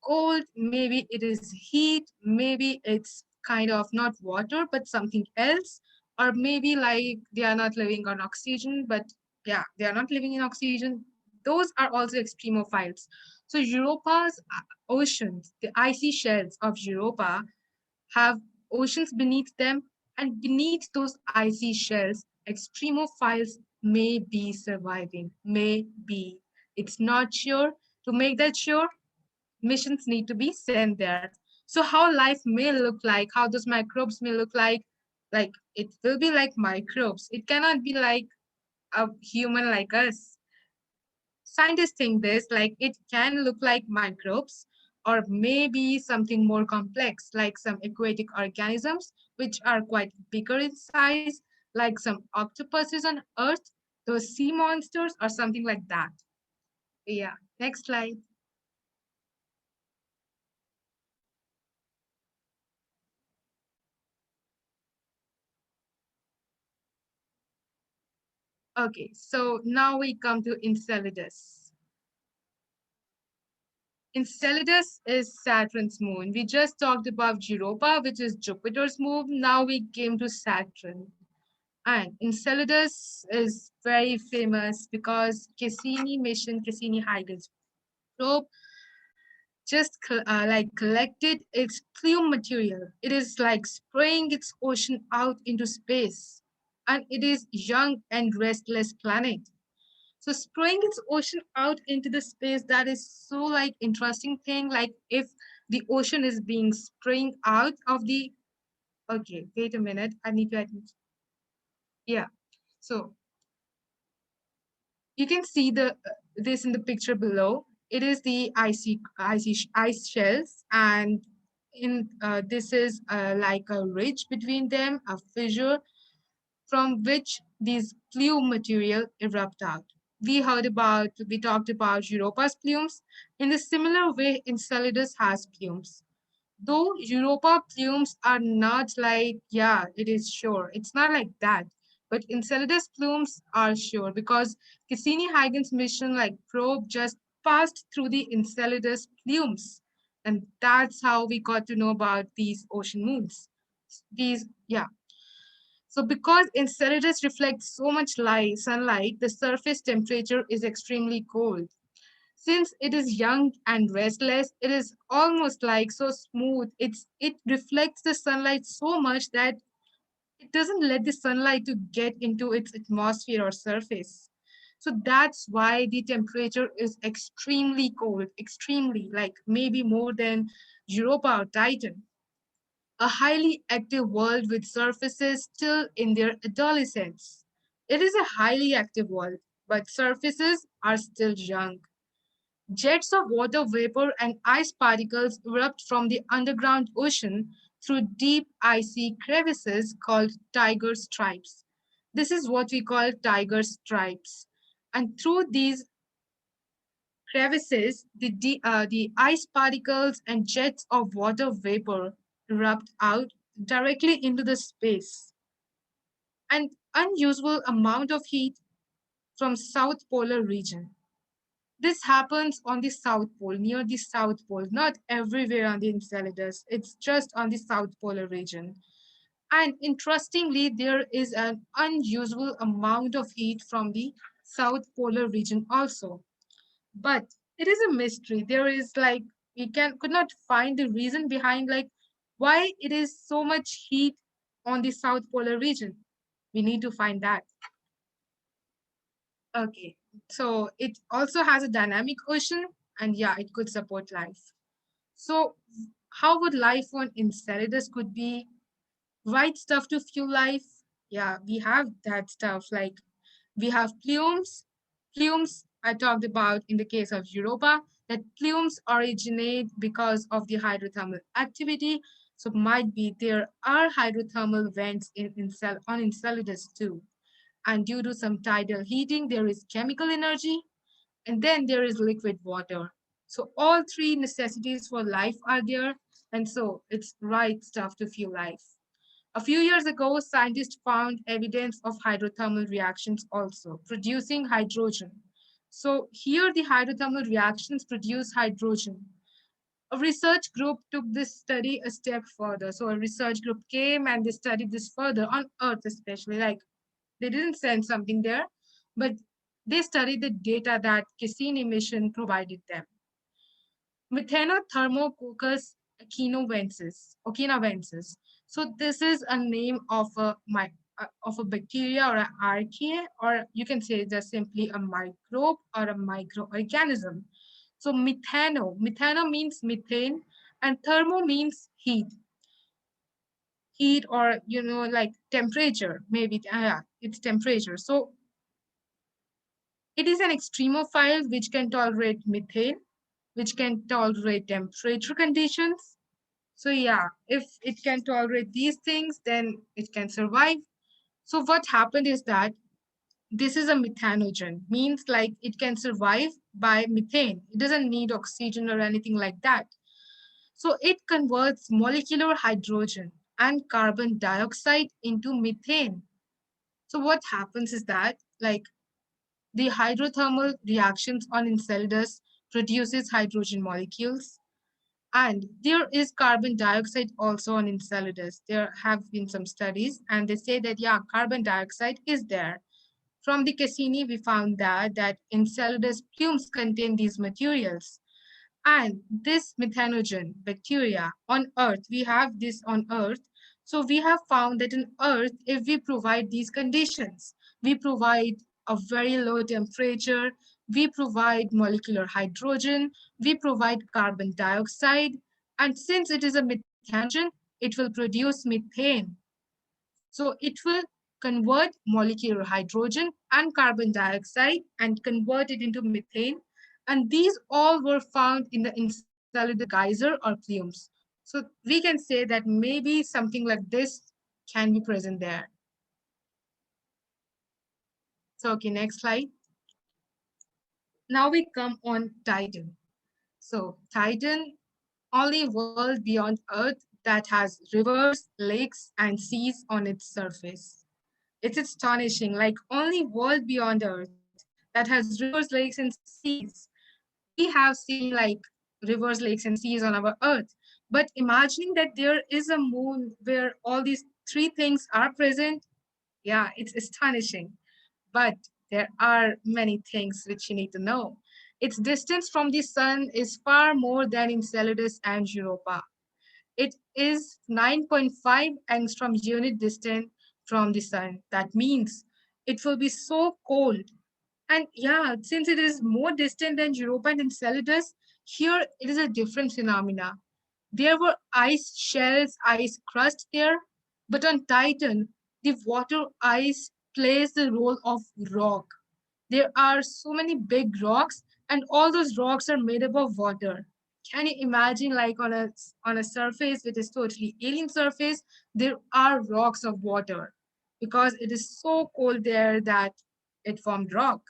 cold, maybe it is heat, maybe it's kind of not water, but something else, or maybe like they are not living on oxygen, but yeah, they are not living in oxygen. Those are also extremophiles. So Europa's oceans, the icy shells of Europa, have oceans beneath them, and beneath those icy shells, extremophiles may be surviving, may be. It's not sure. To make that sure, missions need to be sent there. So how life may look like, how those microbes may look like it will be like microbes. It cannot be like a human like us. Scientists think this, like it can look like microbes, or maybe something more complex, like some aquatic organisms, which are quite bigger in size, like some octopuses on Earth, those sea monsters, or something like that. Yeah, next slide. Okay, so now we come to Enceladus. Enceladus is Saturn's moon. We just talked about Europa, which is Jupiter's moon. Now we came to Saturn. And Enceladus is very famous because Cassini mission, Cassini-Huygens probe just like collected its plume material. It is like spraying its ocean out into space. And it is young and restless planet. So spraying its ocean out into the space, that is so like interesting thing. Like if the ocean is being spraying out of the, okay, wait a minute. I need to admit. Yeah. So you can see this in the picture below. It is the ice shells, and in this is like a ridge between them, a fissure. from which these plume material erupt out. We talked about Europa's plumes. In a similar way, Enceladus has plumes. Though Europa plumes are not like, yeah, it is sure. It's not like that. But Enceladus plumes are sure because Cassini-Huygens mission like probe just passed through the Enceladus plumes. And that's how we got to know about these ocean moons. Yeah. So because Enceladus reflects so much light, sunlight, the surface temperature is extremely cold. Since it is young and restless, it is almost like so smooth. It reflects the sunlight so much that it doesn't let the sunlight to get into its atmosphere or surface. So that's why the temperature is extremely cold, extremely, like maybe more than Europa or Titan. A highly active world with surfaces still in their adolescence. It is a highly active world, but surfaces are still young. Jets of water vapor and ice particles erupt from the underground ocean through deep icy crevices called tiger stripes. This is what we call tiger stripes. And through these crevices, the ice particles and jets of water vapor erupt out directly into the space. An unusual amount of heat from South Polar region. This happens on the South Pole, near the South Pole, not everywhere on the Enceladus. It's just on the South Polar region. And interestingly, there is an unusual amount of heat from the South Polar region also. But it is a mystery. There is like, could not find the reason behind like why it is so much heat on the South Polar region. We need to find that. Okay, so it also has a dynamic ocean, and yeah, it could support life. So how would life on Enceladus could be right stuff to fuel life? Yeah, we have that stuff. Like we have plumes. Plumes I talked about in the case of Europa, that plumes originate because of the hydrothermal activity. So might be there are hydrothermal vents on Enceladus too. And due to some tidal heating, there is chemical energy, and then there is liquid water. So all three necessities for life are there, and so it's right stuff to fuel life. A few years ago, scientists found evidence of hydrothermal reactions also, producing hydrogen. So here the hydrothermal reactions produce hydrogen. A research group took this study a step further. So a research group came and they studied this further on Earth especially, like they didn't send something there, but they studied the data that Cassini mission provided them. Methanothermococcus echinovensis. So this is a name of a bacteria or an archaea, or you can say just simply a microbe or a microorganism. So methano means methane, and thermo means heat. Heat or like temperature, maybe it's temperature. So it is an extremophile which can tolerate methane, which can tolerate temperature conditions. So yeah, if it can tolerate these things, then it can survive. So what happened is that this is a methanogen, means like it can survive by methane. It doesn't need oxygen or anything like that. So it converts molecular hydrogen and carbon dioxide into methane. So what happens is that like the hydrothermal reactions on Enceladus produces hydrogen molecules. And there is carbon dioxide also on Enceladus. There have been some studies and they say that, yeah, carbon dioxide is there. From the Cassini, we found that Enceladus plumes contain these materials. And this methanogen bacteria on Earth, we have this on Earth. So we have found that in Earth, if we provide these conditions, we provide a very low temperature, we provide molecular hydrogen, we provide carbon dioxide, and since it is a methanogen, it will produce methane. So it will convert molecular hydrogen and carbon dioxide and convert it into methane. And these all were found in the Enceladus geyser or plumes. So we can say that maybe something like this can be present there. So, okay, next slide. Now we come on Titan. So Titan, only world beyond Earth that has rivers, lakes, and seas on its surface. It's astonishing, like only world beyond Earth that has rivers, lakes, and seas. We have seen like rivers, lakes, and seas on our Earth. But imagining that there is a moon where all these three things are present, yeah, it's astonishing. But there are many things which you need to know. Its distance from the sun is far more than Enceladus and Europa. It is 9.5 angstrom unit distant from the sun. That means it will be so cold. And yeah, since it is more distant than Europa and Enceladus, here it is a different phenomena. There were ice shells, ice crust there, but on Titan, the water ice plays the role of rock. There are so many big rocks, and all those rocks are made up of water. Can you imagine, like on a surface which is totally alien surface, there are rocks of water because it is so cold there that it formed rock.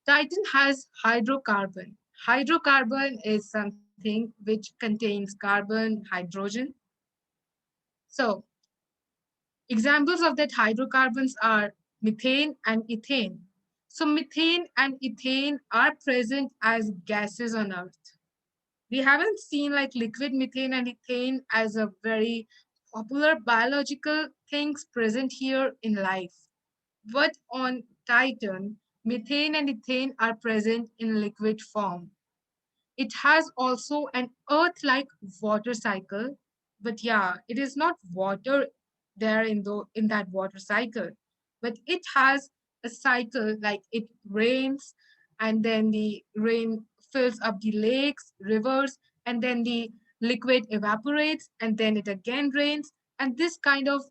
Titan has hydrocarbon. Hydrocarbon is something which contains carbon, hydrogen. So examples of that hydrocarbons are methane and ethane. So methane and ethane are present as gases on Earth. We haven't seen like liquid methane and ethane as a very popular biological things present here in life. But on Titan, methane and ethane are present in liquid form. It has also an Earth-like water cycle, but yeah, it is not water there in that water cycle, but it has a cycle like it rains, and then the rain fills up the lakes, rivers, and then the liquid evaporates, and then it again rains, and this kind of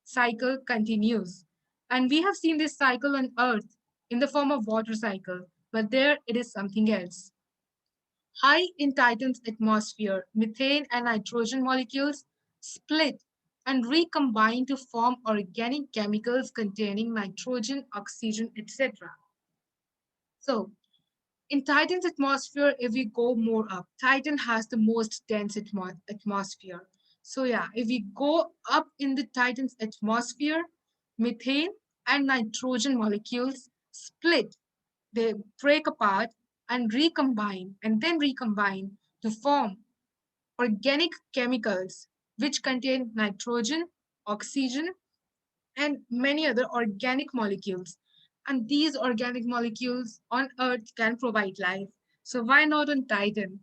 cycle continues. And we have seen this cycle on Earth in the form of water cycle, but there it is something else. High in Titan's atmosphere, methane and nitrogen molecules split and recombine to form organic chemicals containing nitrogen, oxygen, etc. So, in Titan's atmosphere, if we go more up, Titan has the most dense atmosphere. So, yeah, if we go up in the Titan's atmosphere, methane and nitrogen molecules split, they break apart and recombine and then recombine to form organic chemicals which contain nitrogen, oxygen, and many other organic molecules. And these organic molecules on Earth can provide life. So why not on Titan?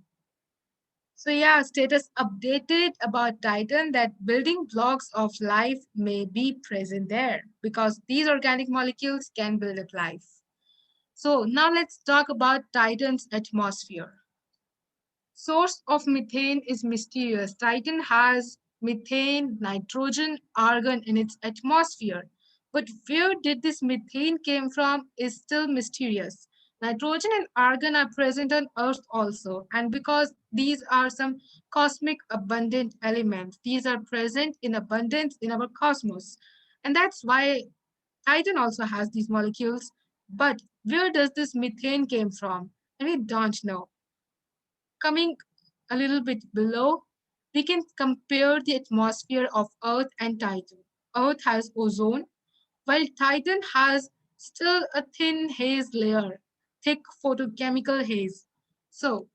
So yeah, status updated about Titan that building blocks of life may be present there because these organic molecules can build up life. So now let's talk about Titan's atmosphere. Source of methane is mysterious. Titan has methane, nitrogen, argon in its atmosphere. But where did this methane came from is still mysterious. Nitrogen and argon are present on Earth also. And because these are some cosmic abundant elements, these are present in abundance in our cosmos. And that's why Titan also has these molecules. But where does this methane came from? And we don't know. Coming a little bit below, we can compare the atmosphere of Earth and Titan. Earth has ozone, while Titan has still a thin haze layer, thick photochemical haze. So,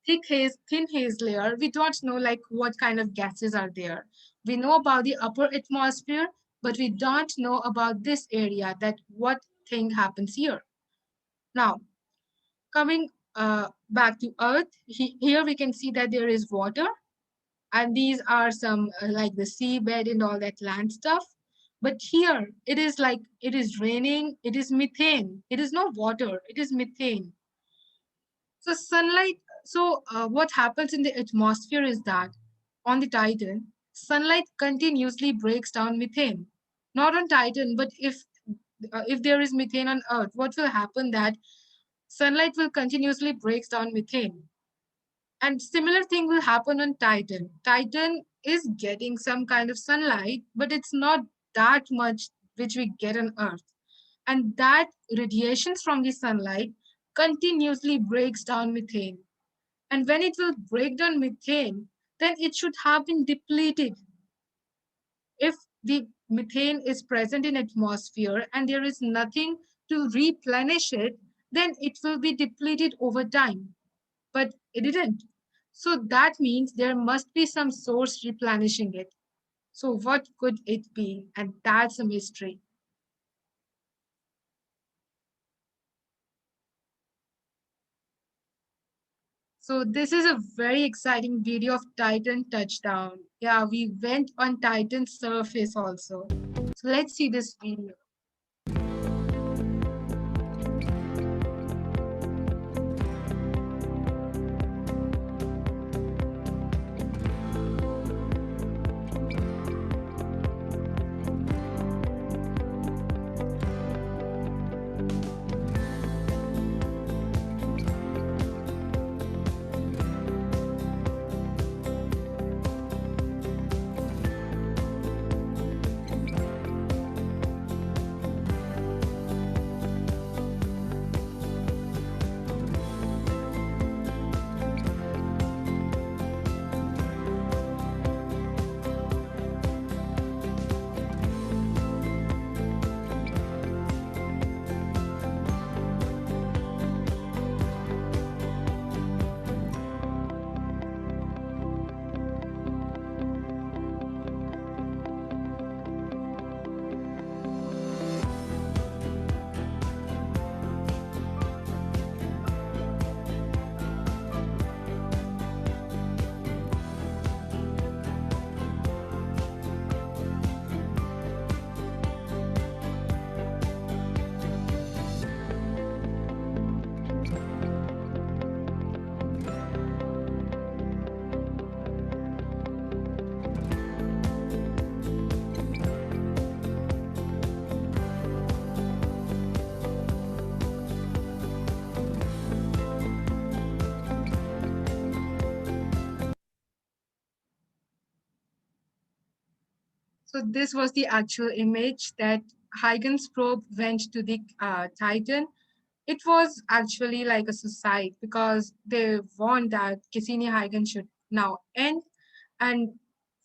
thin haze layer, we don't know like what kind of gases are there. We know about the upper atmosphere, but we don't know about this area, that what thing happens here. Now, coming back to Earth, here we can see that there is water, and these are some like the seabed and all that land stuff. But here it is like it is raining, it is methane. It is not water, it is methane. So sunlight, what happens in the atmosphere is that on the Titan, sunlight continuously breaks down methane. Not on Titan, but if there is methane on Earth, what will happen that sunlight will continuously breaks down methane. And similar thing will happen on Titan. Titan is getting some kind of sunlight, but it's not that much which we get on Earth. And that radiations from the sunlight continuously breaks down methane. And when it will break down methane, then it should have been depleted. If the methane is present in atmosphere and there is nothing to replenish it, then it will be depleted over time. But it didn't. So that means there must be some source replenishing it. So what could it be? And that's a mystery. So this is a very exciting video of Titan touchdown. Yeah, we went on Titan's surface also. So let's see this video. So this was the actual image that Huygens probe went to the Titan. It was actually like a suicide because they warned that Cassini-Huygens should now end. And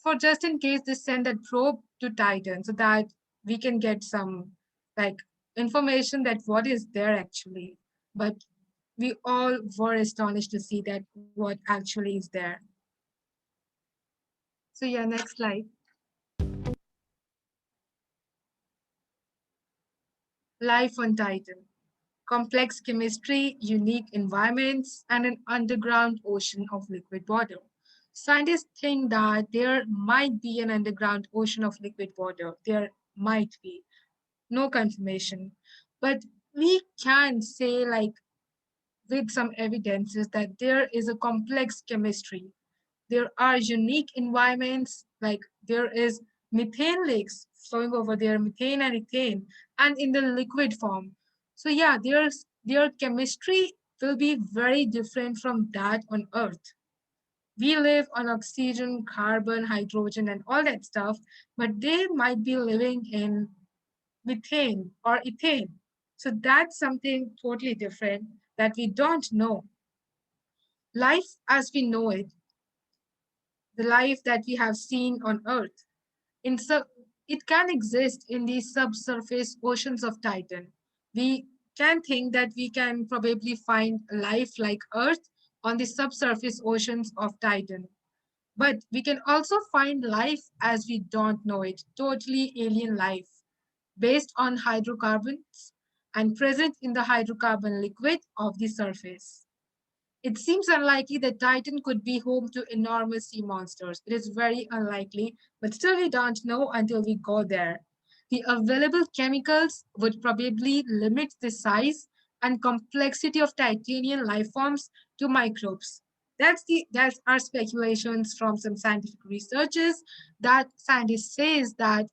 for just in case, they send that probe to Titan so that we can get some like information that what is there actually. But we all were astonished to see that what actually is there. So yeah, next slide. Life on Titan. Complex chemistry, unique environments, and an underground ocean of liquid water. Scientists think that there might be an underground ocean of liquid water. There might be. No confirmation. But we can say, like, with some evidences that there is a complex chemistry. There are unique environments, like there is methane lakes flowing over there, methane and ethane, and in the liquid form. So yeah, their chemistry will be very different from that on Earth. We live on oxygen, carbon, hydrogen, and all that stuff, but they might be living in methane or ethane. So that's something totally different that we don't know. Life as we know it, the life that we have seen on Earth, it can exist in the subsurface oceans of Titan. We can think that we can probably find life like Earth on the subsurface oceans of Titan. But we can also find life as we don't know it, totally alien life, based on hydrocarbons and present in the hydrocarbon liquid of the surface. It seems unlikely that Titan could be home to enormous sea monsters. It is very unlikely, but still we don't know until we go there. The available chemicals would probably limit the size and complexity of titanium life forms to microbes. That's our speculations from some scientific researches that scientists says that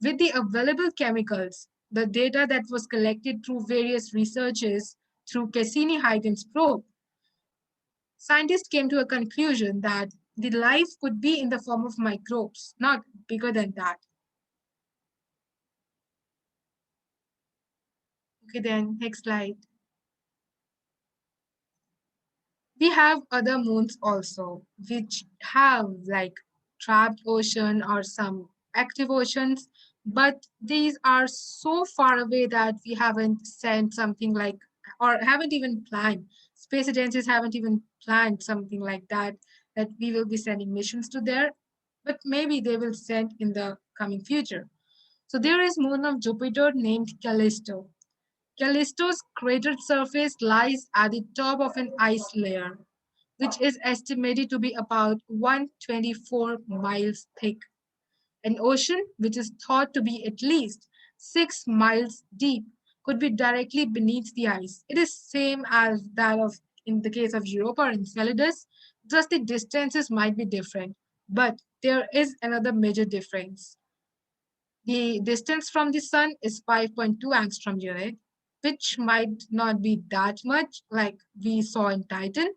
with the available chemicals, the data that was collected through various researches through Cassini-Huygens probe, scientists came to a conclusion that the life could be in the form of microbes, not bigger than that. Okay, then next slide. We have other moons also, which have like trapped ocean or some active oceans, but these are so far away that we haven't sent something like, or haven't even planned. Space agencies haven't even planned something like that, that we will be sending missions to there, but maybe they will send in the coming future. So there is moon of Jupiter named Callisto. Callisto's cratered surface lies at the top of an ice layer, which is estimated to be about 124 miles thick. An ocean, which is thought to be at least 6 miles deep, could be directly beneath the ice. It is same as that of in the case of Europa or Enceladus, just the distances might be different. But there is another major difference. The distance from the sun is 5.2 angstrom unit, which might not be that much like we saw in Titan,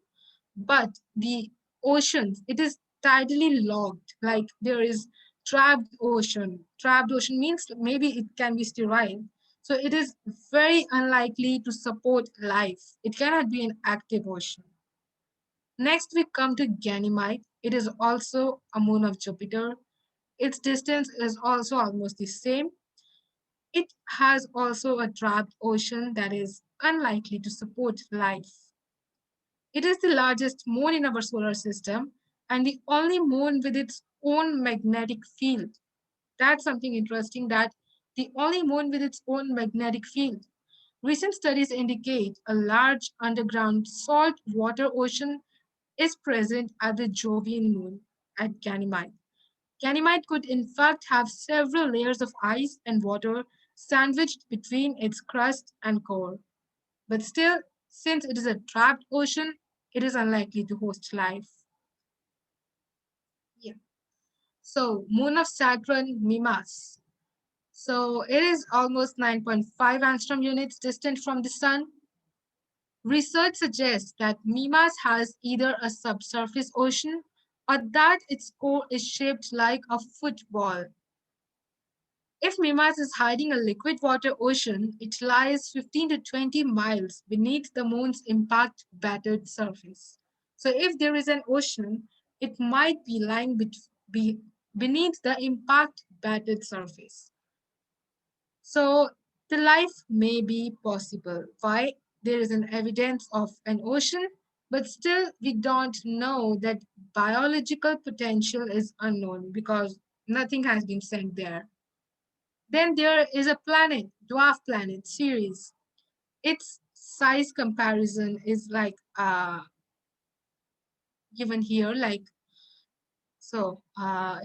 but the oceans, it is tidally locked, like there is trapped ocean. Trapped ocean means maybe it can be sterile. So it is very unlikely to support life. It cannot be an active ocean. Next, we come to Ganymede. It is also a moon of Jupiter. Its distance is also almost the same. It has also a trapped ocean that is unlikely to support life. It is the largest moon in our solar system and the only moon with its own magnetic field. That's something interesting, that the only moon with its own magnetic field. Recent studies indicate a large underground salt water ocean is present at the Jovian moon at Ganymede. Ganymede could in fact have several layers of ice and water sandwiched between its crust and core. But still, since it is a trapped ocean, it is unlikely to host life. Yeah. So, moon of Saturn, Mimas. So, it is almost 9.5 angstrom units distant from the sun. Research suggests that Mimas has either a subsurface ocean or that its core is shaped like a football. If Mimas is hiding a liquid water ocean, it lies 15 to 20 miles beneath the moon's impact battered surface. So if there is an ocean, it might be lying beneath the impact battered surface. So the life may be possible. Why? There is an evidence of an ocean, but still we don't know that biological potential is unknown because nothing has been sent there. Then there is a planet, dwarf planet Ceres. Its size comparison is like given here, like so.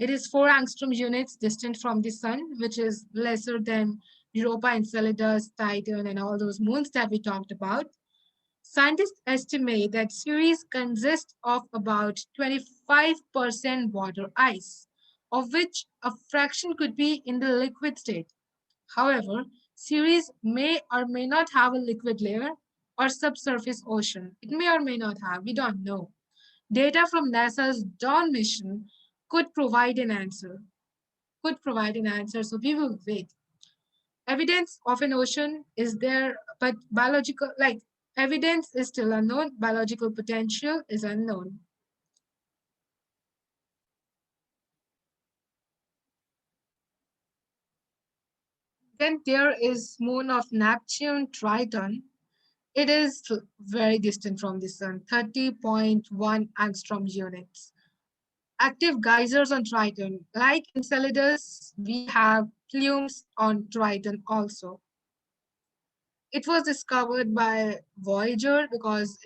It is 4 angstrom units distant from the sun, which is lesser than Europa, Enceladus, Titan, and all those moons that we talked about. Scientists estimate that Ceres consists of about 25% water ice, of which a fraction could be in the liquid state. However, Ceres may or may not have a liquid layer or subsurface ocean. It may or may not have, we don't know. Data from NASA's Dawn mission could provide an answer. So we will wait. Evidence of an ocean is there, but biological, like evidence is still unknown. Biological potential is unknown. Then there is moon of Neptune, Triton. It is very distant from the sun, 30.1 angstrom units. Active geysers on Triton. Like Enceladus, we have plumes on Triton also. It was discovered by Voyager because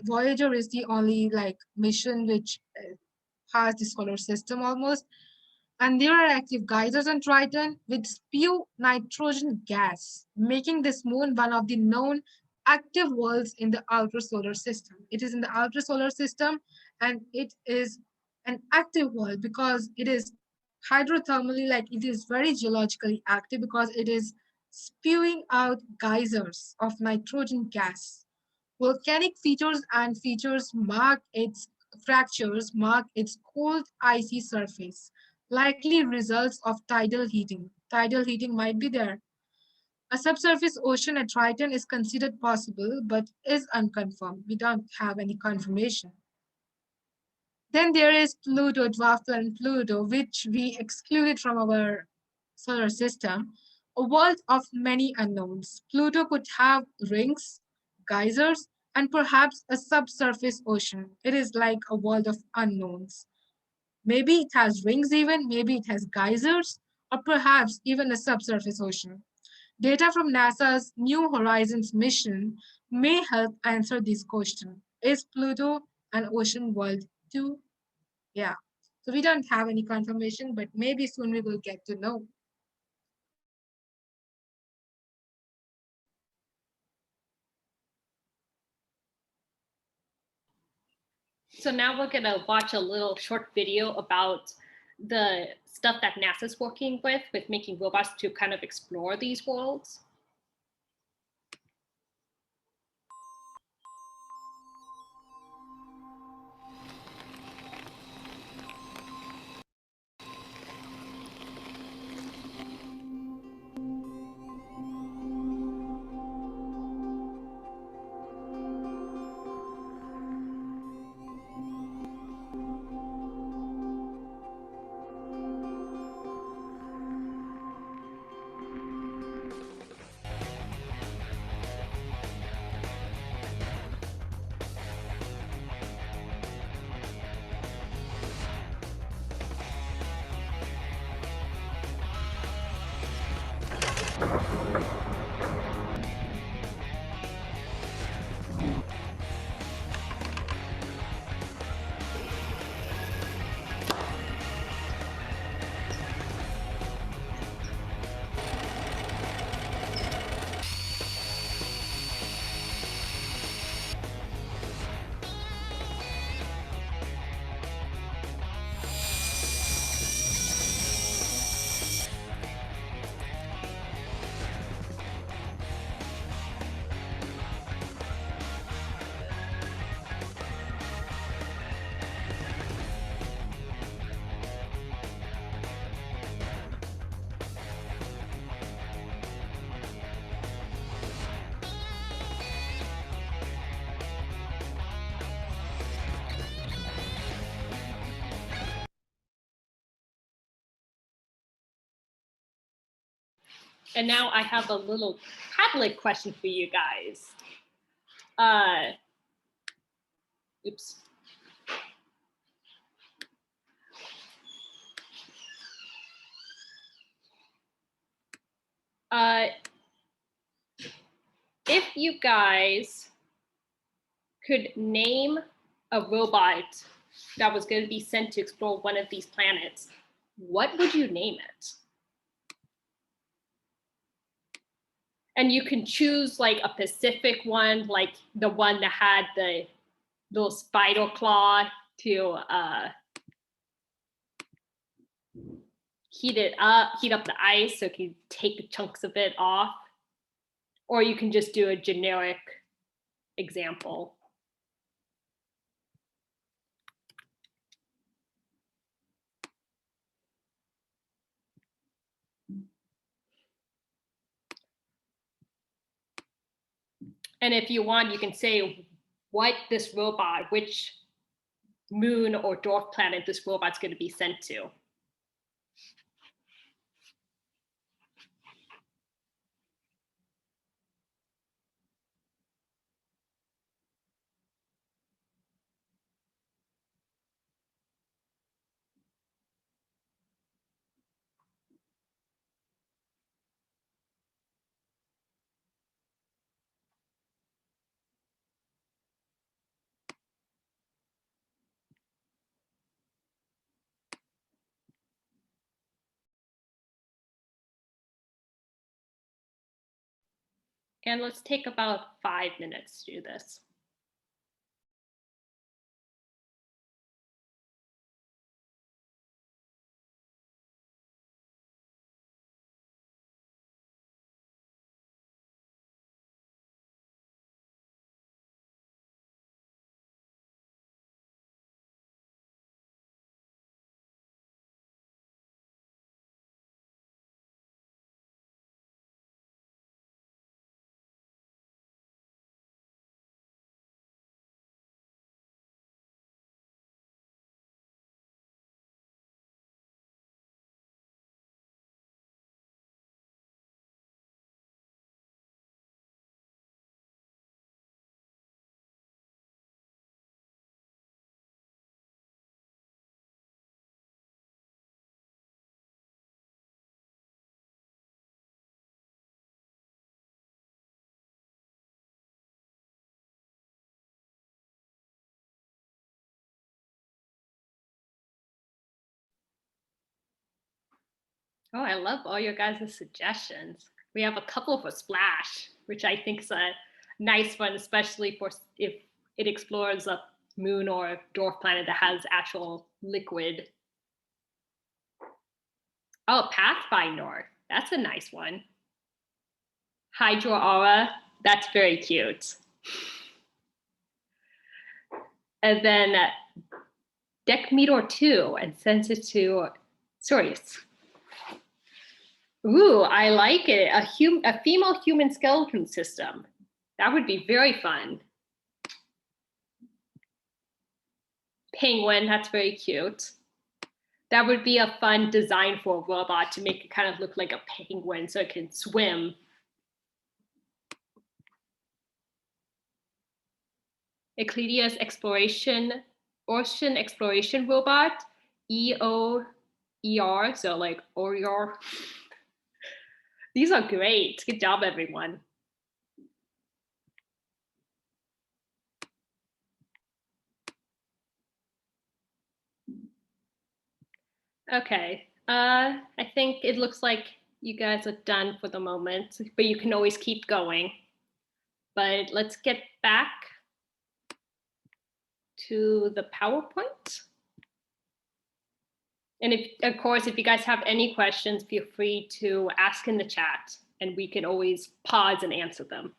Voyager is the only like mission which has the solar system almost. And there are active geysers on Triton which spew nitrogen gas, making this moon one of the known active worlds in the outer solar system. It is in the outer solar system and it is an active world because it is hydrothermally, like it is very geologically active because it is spewing out geysers of nitrogen gas. Volcanic features mark its fractures, mark its cold, icy surface, likely results of tidal heating. Tidal heating might be there. A subsurface ocean at Triton is considered possible, but is unconfirmed. We don't have any confirmation. Then there is Pluto, dwarf planet Pluto, which we excluded from our solar system, a world of many unknowns. Pluto could have rings, geysers, and perhaps a subsurface ocean. It is like a world of unknowns. Maybe it has rings even, maybe it has geysers, or perhaps even a subsurface ocean. Data from NASA's New Horizons mission may help answer this question. Is Pluto an ocean world too? Yeah. So we don't have any confirmation, but maybe soon we will get to know. So now we're gonna watch a little short video about the stuff that NASA's working with making robots to kind of explore these worlds. And now I have a little Padlet question for you guys. Oops. If you guys could name a robot that was going to be sent to explore one of these planets, what would you name it? And you can choose like a specific one, like the one that had the little spider claw to heat up the ice so it can take chunks of it off. Or you can just do a generic example. And if you want, you can say what this robot, which moon or dwarf planet this robot's going to be sent to. And let's take about 5 minutes to do this. Oh, I love all your guys' suggestions. We have a couple for Splash, which I think is a nice one, especially for if it explores a moon or dwarf planet that has actual liquid. Oh, Pathfinder. That's a nice one. Hydro Aura. That's very cute. And then Deck Meteor 2 and sends it to Sirius. Ooh, I like it. A female human skeleton system. That would be very fun. Penguin, that's very cute. That would be a fun design for a robot to make it kind of look like a penguin so it can swim. Eclidia's ocean exploration robot, EOER, so like OER. These are great. Good job, everyone. Okay, I think it looks like you guys are done for the moment, but you can always keep going. But let's get back to the PowerPoint. And if, of course, if you guys have any questions, feel free to ask in the chat and we can always pause and answer them.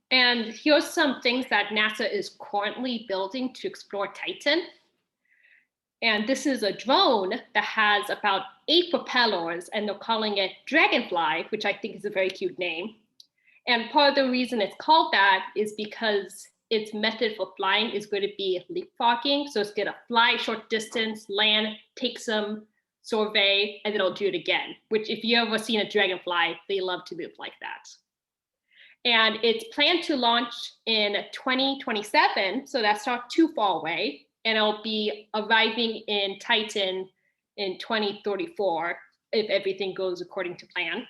And here's some things that NASA is currently building to explore Titan. And this is a drone that has about 8 propellers, and they're calling it Dragonfly, which I think is a very cute name. And part of the reason it's called that is because its method for flying is going to be leapfrogging. So it's going to fly a short distance, land, take some survey, and then it'll do it again, which if you've ever seen a dragonfly, they love to move like that. And it's planned to launch in 2027, so that's not too far away. And it'll be arriving in Titan in 2034 if everything goes according to plan.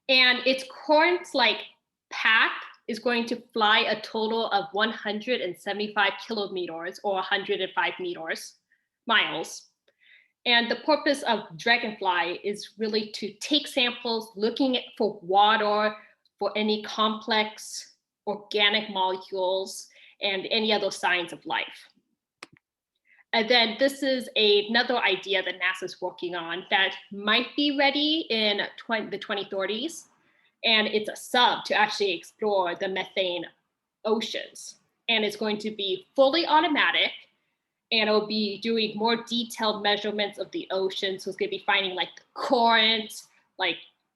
And its current pack is going to fly a total of 175 kilometers or 105 miles. And the purpose of Dragonfly is really to take samples looking for water, for any complex organic molecules, and any other signs of life. And then this is another idea that NASA's working on that might be ready in the 2030s. And it's a sub to actually explore the methane oceans. And it's going to be fully automatic, and it'll be doing more detailed measurements of the ocean. So it's going to be finding the currents,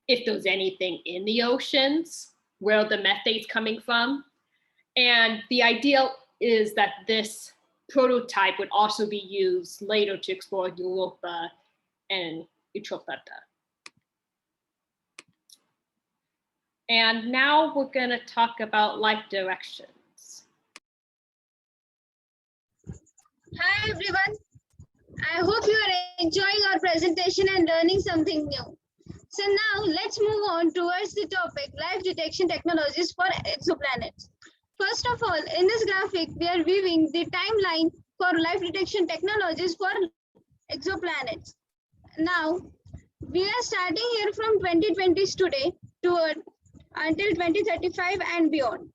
if there's anything in the oceans, where the methane's coming from. And the idea is that this prototype would also be used later to explore Europa and Utrotheta. And now we're going to talk about life directions. Hi everyone. I hope you are enjoying our presentation and learning something new. So now let's move on towards the topic, life detection technologies for exoplanets. First of all, in this graphic, we are viewing the timeline for life detection technologies for exoplanets. Now, we are starting here from 2020s today until 2035 and beyond.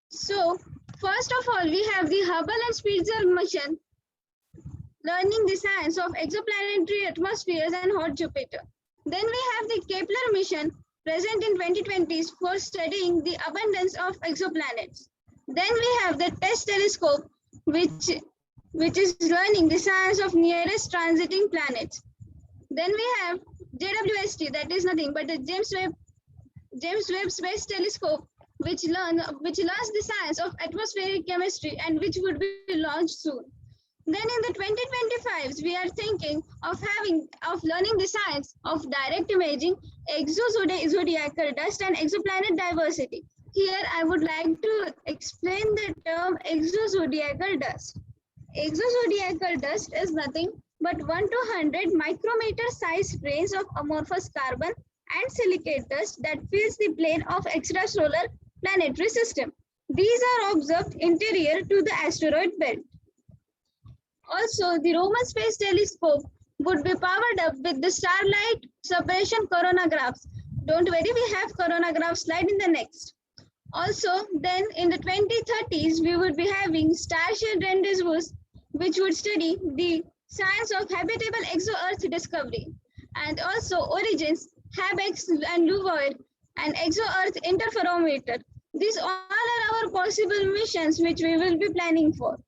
So, first of all, we have the Hubble and Spitzer mission, learning the science of exoplanetary atmospheres and hot Jupiter. Then we have the Kepler mission, present in 2020s for studying the abundance of exoplanets. Then we have the TESS telescope, which is learning the science of nearest transiting planets. Then we have JWST, that is nothing but the James Webb Space Telescope, which learns the science of atmospheric chemistry and which would be launched soon. Then in the 2025s, we are thinking of learning the science of direct imaging, exozodiacal dust, and exoplanet diversity. Here, I would like to explain the term exozodiacal dust. Exozodiacal dust is nothing but 1 to 100 micrometer size grains of amorphous carbon and silicate dust that fills the plane of extrasolar planetary system. These are observed interior to the asteroid belt. Also, the Roman Space Telescope would be powered up with the starlight separation coronagraphs. Don't worry, we have coronagraph slide in the next. Also, then in the 2030s, we would be having Starship Rendezvous, which would study the science of habitable exo-Earth discovery, and also Origins, HabEx and LUVOID, and exo-Earth interferometer. These all are our possible missions which we will be planning for.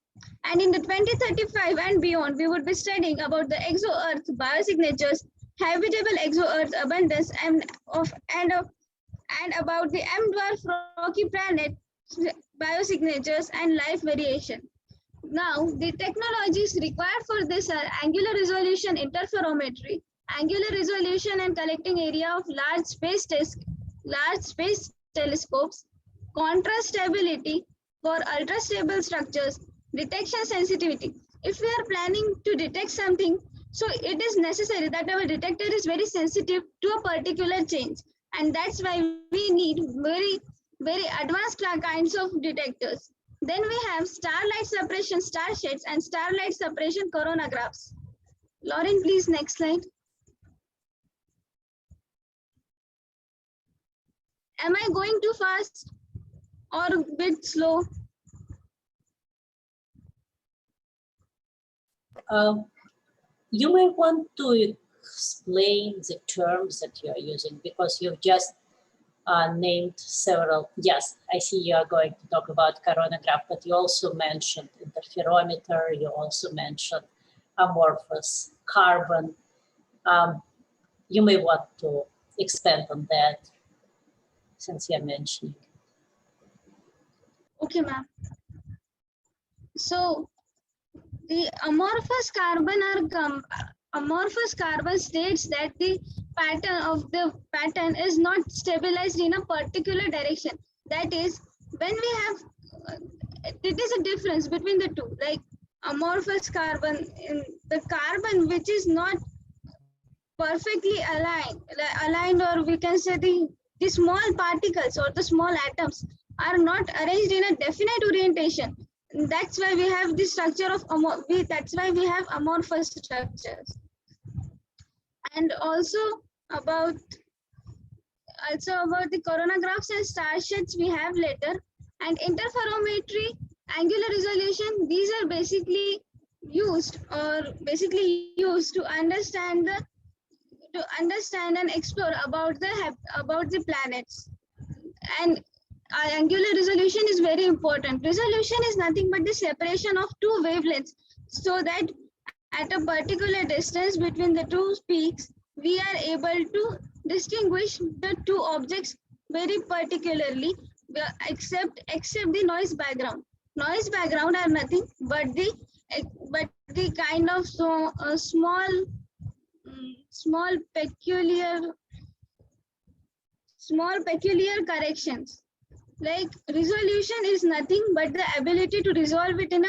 And in the 2035 and beyond, we would be studying about the exo-Earth biosignatures, habitable exo-Earth abundance, and about the M-dwarf rocky planet biosignatures and life variation. Now, the technologies required for this are angular resolution interferometry, angular resolution and collecting area of large space telescopes, contrast stability for ultra-stable structures, detection sensitivity. If we are planning to detect something, so it is necessary that our detector is very sensitive to a particular change. And that's why we need very advanced kinds of detectors. Then we have starlight suppression starshades and starlight suppression coronagraphs. Lauren, please, next slide. Am I going too fast or a bit slow? You may want to explain the terms that you are using, because you've just named several. Yes, I see you are going to talk about coronagraph, but you also mentioned interferometer, you also mentioned amorphous carbon. You may want to expand on that since you're mentioning. Okay, ma'am. So the amorphous carbon states that the pattern is not stabilized in a particular direction. That is, when we have it is a difference between the two, like amorphous carbon, in the carbon which is not perfectly aligned, or we can say the small particles or the small atoms are not arranged in a definite orientation. That's why we have the structure of that's why we have amorphous structures. And also about the coronagraphs and starshades we have later. And interferometry, angular resolution, these are basically used to understand and explore about the planets. And angular resolution is very important. Resolution is nothing but the separation of two wavelengths, so that at a particular distance between the two peaks, we are able to distinguish the two objects very particularly, except the noise background. Noise background are nothing but the kind of small peculiar corrections. Like resolution is nothing but the ability to resolve it in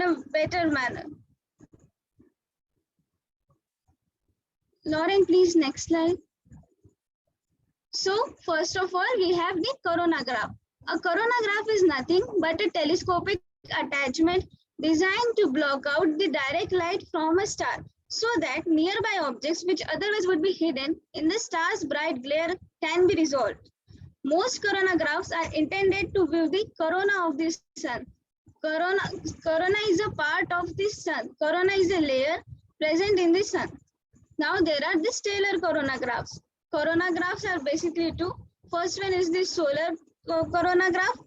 a better manner. Lauren, please, next slide. So first of all, we have the coronagraph. A coronagraph is nothing but a telescopic attachment designed to block out the direct light from a star, so that nearby objects which otherwise would be hidden in the star's bright glare can be resolved. Most coronagraphs are intended to view the corona of the sun. Corona is a part of the sun. Corona is a layer present in the sun. Now there are the stellar coronagraphs. Coronagraphs are basically two. First one is the solar coronagraph.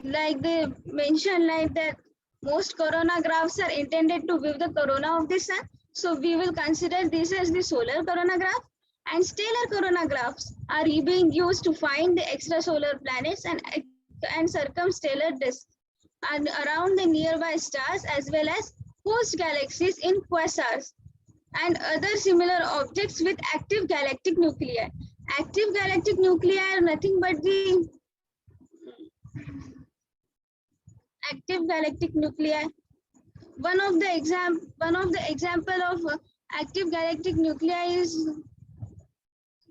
Like they mentioned, like that most coronagraphs are intended to view the corona of the sun. So we will consider this as the solar coronagraph. And stellar coronagraphs are being used to find the extrasolar planets and circumstellar disks and around the nearby stars, as well as host galaxies in quasars and other similar objects with active galactic nuclei. Active galactic nuclei are nothing but the active galactic nuclei. One of the example of active galactic nuclei is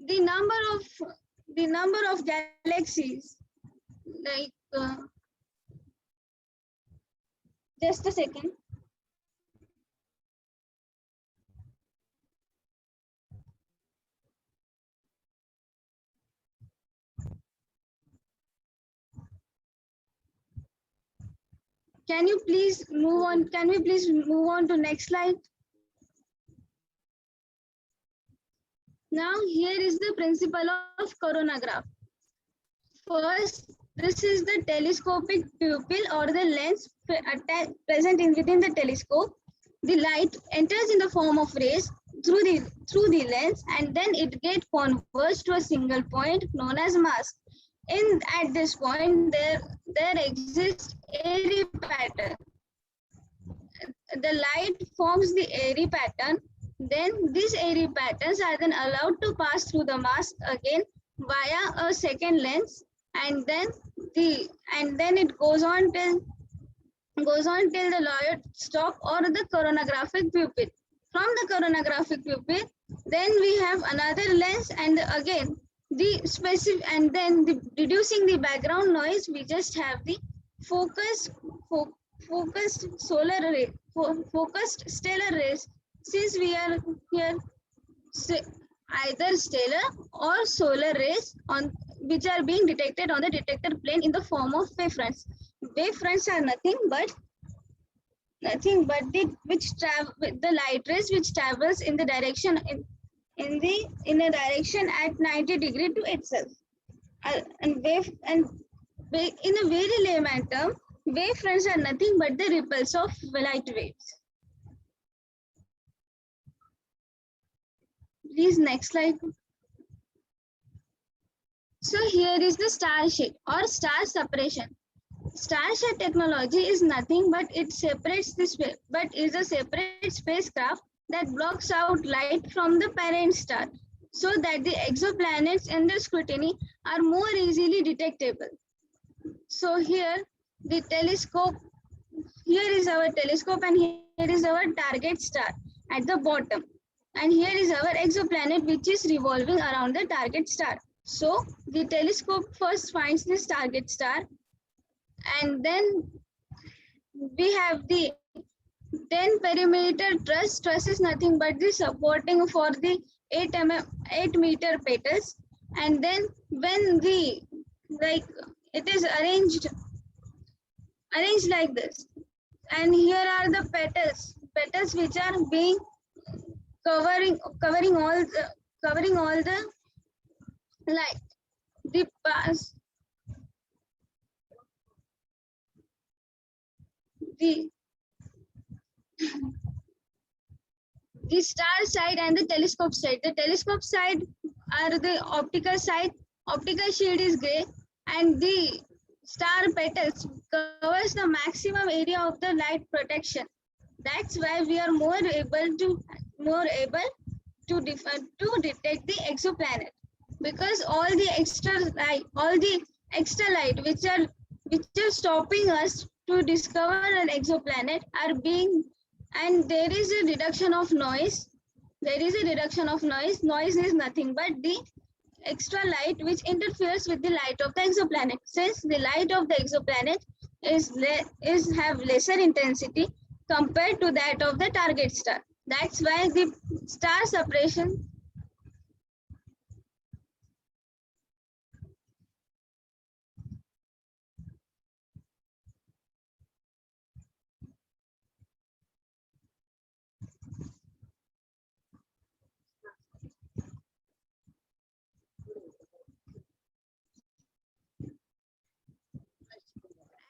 the number of galaxies, like just a second. Can you please move on? Can we please move on to next slide? Now here is the principle of coronagraph. First, this is the telescopic pupil or the lens present within the telescope. The light enters in the form of rays through the lens, and then it gets converged to a single point known as mask. At this point, there exists airy pattern. The light forms the airy pattern. Then these airy patterns are then allowed to pass through the mask again via a second lens, and then it goes on till the Lloyd stop or the coronographic pupil. From the coronographic pupil, then we have another lens, and again the specific, and then reducing the background noise, we just have the focused solar ray, focused stellar rays. Since we are here, either stellar or solar rays on which are being detected on the detector plane in the form of wavefronts. Wavefronts are nothing but the light rays which travels in the direction in a direction at 90 degree to itself. In a very layman term, wavefronts are nothing but the ripples of light waves. Please, next slide. So here is the star shed or star separation. Star shed technology is nothing but it separates but is a separate spacecraft that blocks out light from the parent star, so that the exoplanets under scrutiny are more easily detectable. So here the telescope, here is our telescope, and here is our target star at the bottom. And here is our exoplanet which is revolving around the target star. So the telescope first finds this target star, and then we have the 10 perimeter truss. Truss is nothing but the supporting for the 8 meter petals. And then when it is arranged like this, and here are the petals which are being covering all the light. The star side and the telescope side. The telescope side are the optical side. Optical shield is gray, and the star petals covers the maximum area of the light protection. That's why we are more able to detect the exoplanet, because all the extra light which are stopping us to discover an exoplanet are being, and there is a reduction of noise. Noise is nothing but the extra light which interferes with the light of the exoplanet. Since the light of the exoplanet have lesser intensity compared to that of the target star. That's why the star separation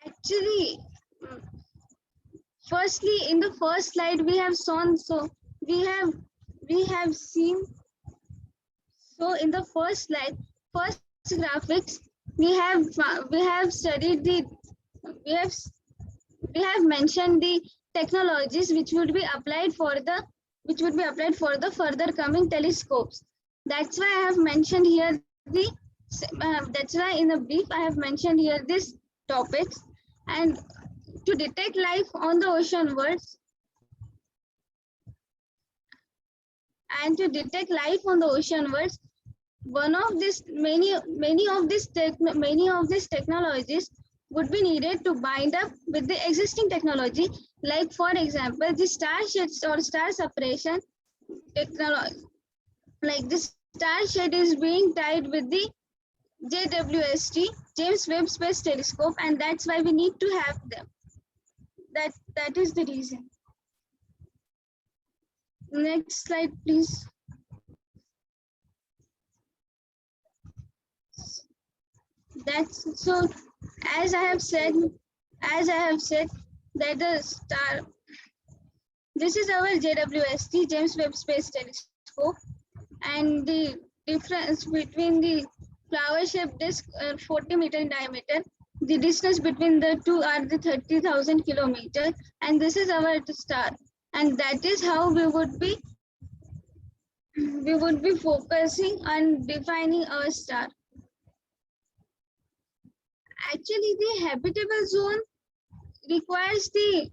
actually, firstly, in the first slide we have shown, so we have seen, so in the first slide, first graphics, we have studied we have mentioned the technologies which would be applied for the further coming telescopes. That's why I have mentioned here that's why in a brief I have mentioned here these topics. And to detect life on the ocean worlds, many of these technologies would be needed to bind up with the existing technology. Like for example, the star sheds or star separation technology. Like the star shed is being tied with the JWST, James Webb Space Telescope, and that's why we need to have them. That is the reason. Next slide, please. That's so. As I have said, that the star. This is our JWST, James Webb Space Telescope, and the difference between the flower-shaped disk, 40 meter in diameter. The distance between the two are the 30,000 kilometers, and this is our star, and that is how we would be focusing on defining our star. Actually, the habitable zone requires the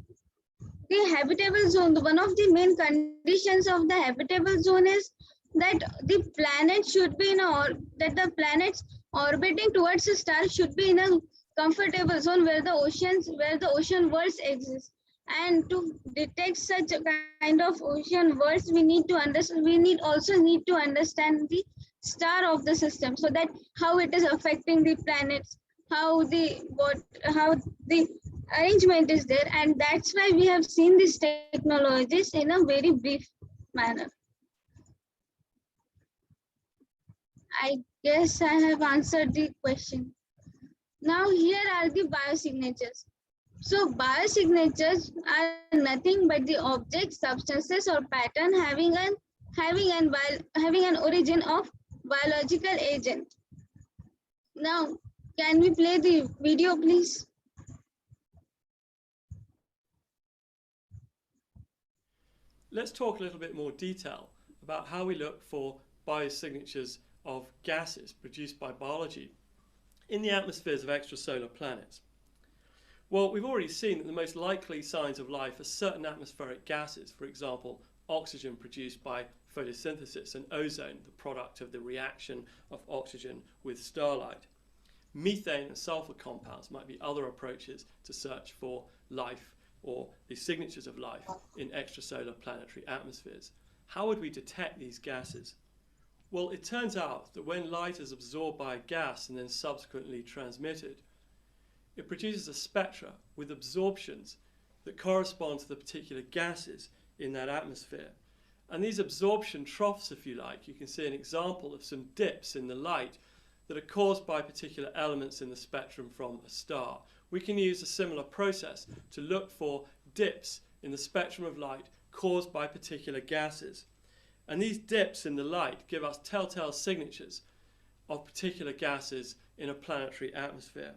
habitable zone. One of the main conditions of the habitable zone is that the planet should be that the planets orbiting towards the star should be in a comfortable zone where the ocean worlds exist. And to detect such a kind of ocean worlds, we also need to understand the star of the system, so that how it is affecting the planets, how the arrangement is there, and that's why we have seen these technologies in a very brief manner. I guess I have answered the question. Now here are the biosignatures. So biosignatures are nothing but the objects, substances, or pattern having an origin of biological agent. Now, can we play the video, please? Let's talk a little bit more detail about how we look for biosignatures of gases produced by biology in the atmospheres of extrasolar planets. Well, we've already seen that the most likely signs of life are certain atmospheric gases, for example, oxygen produced by photosynthesis and ozone, the product of the reaction of oxygen with starlight. Methane and sulfur compounds might be other approaches to search for life or the signatures of life in extrasolar planetary atmospheres. How would we detect these gases? Well, it turns out that when light is absorbed by a gas and then subsequently transmitted, it produces a spectra with absorptions that correspond to the particular gases in that atmosphere. And these absorption troughs, if you like, you can see an example of some dips in the light that are caused by particular elements in the spectrum from a star. We can use a similar process to look for dips in the spectrum of light caused by particular gases. And these dips in the light give us telltale signatures of particular gases in a planetary atmosphere.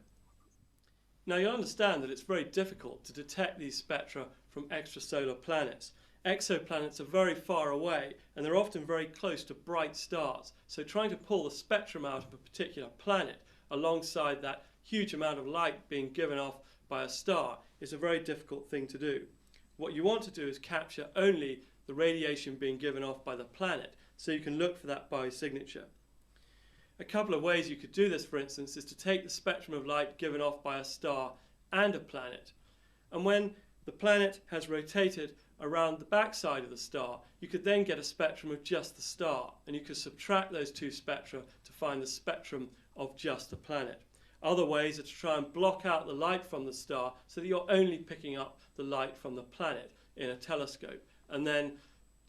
Now you understand that it's very difficult to detect these spectra from extrasolar planets. Exoplanets are very far away and they're often very close to bright stars. So trying to pull the spectrum out of a particular planet alongside that huge amount of light being given off by a star is a very difficult thing to do. What you want to do is capture only the radiation being given off by the planet, so you can look for that biosignature. A couple of ways you could do this, for instance, is to take the spectrum of light given off by a star and a planet, and when the planet has rotated around the backside of the star, you could then get a spectrum of just the star, and you could subtract those two spectra to find the spectrum of just the planet. Other ways are to try and block out the light from the star so that you're only picking up the light from the planet in a telescope, and then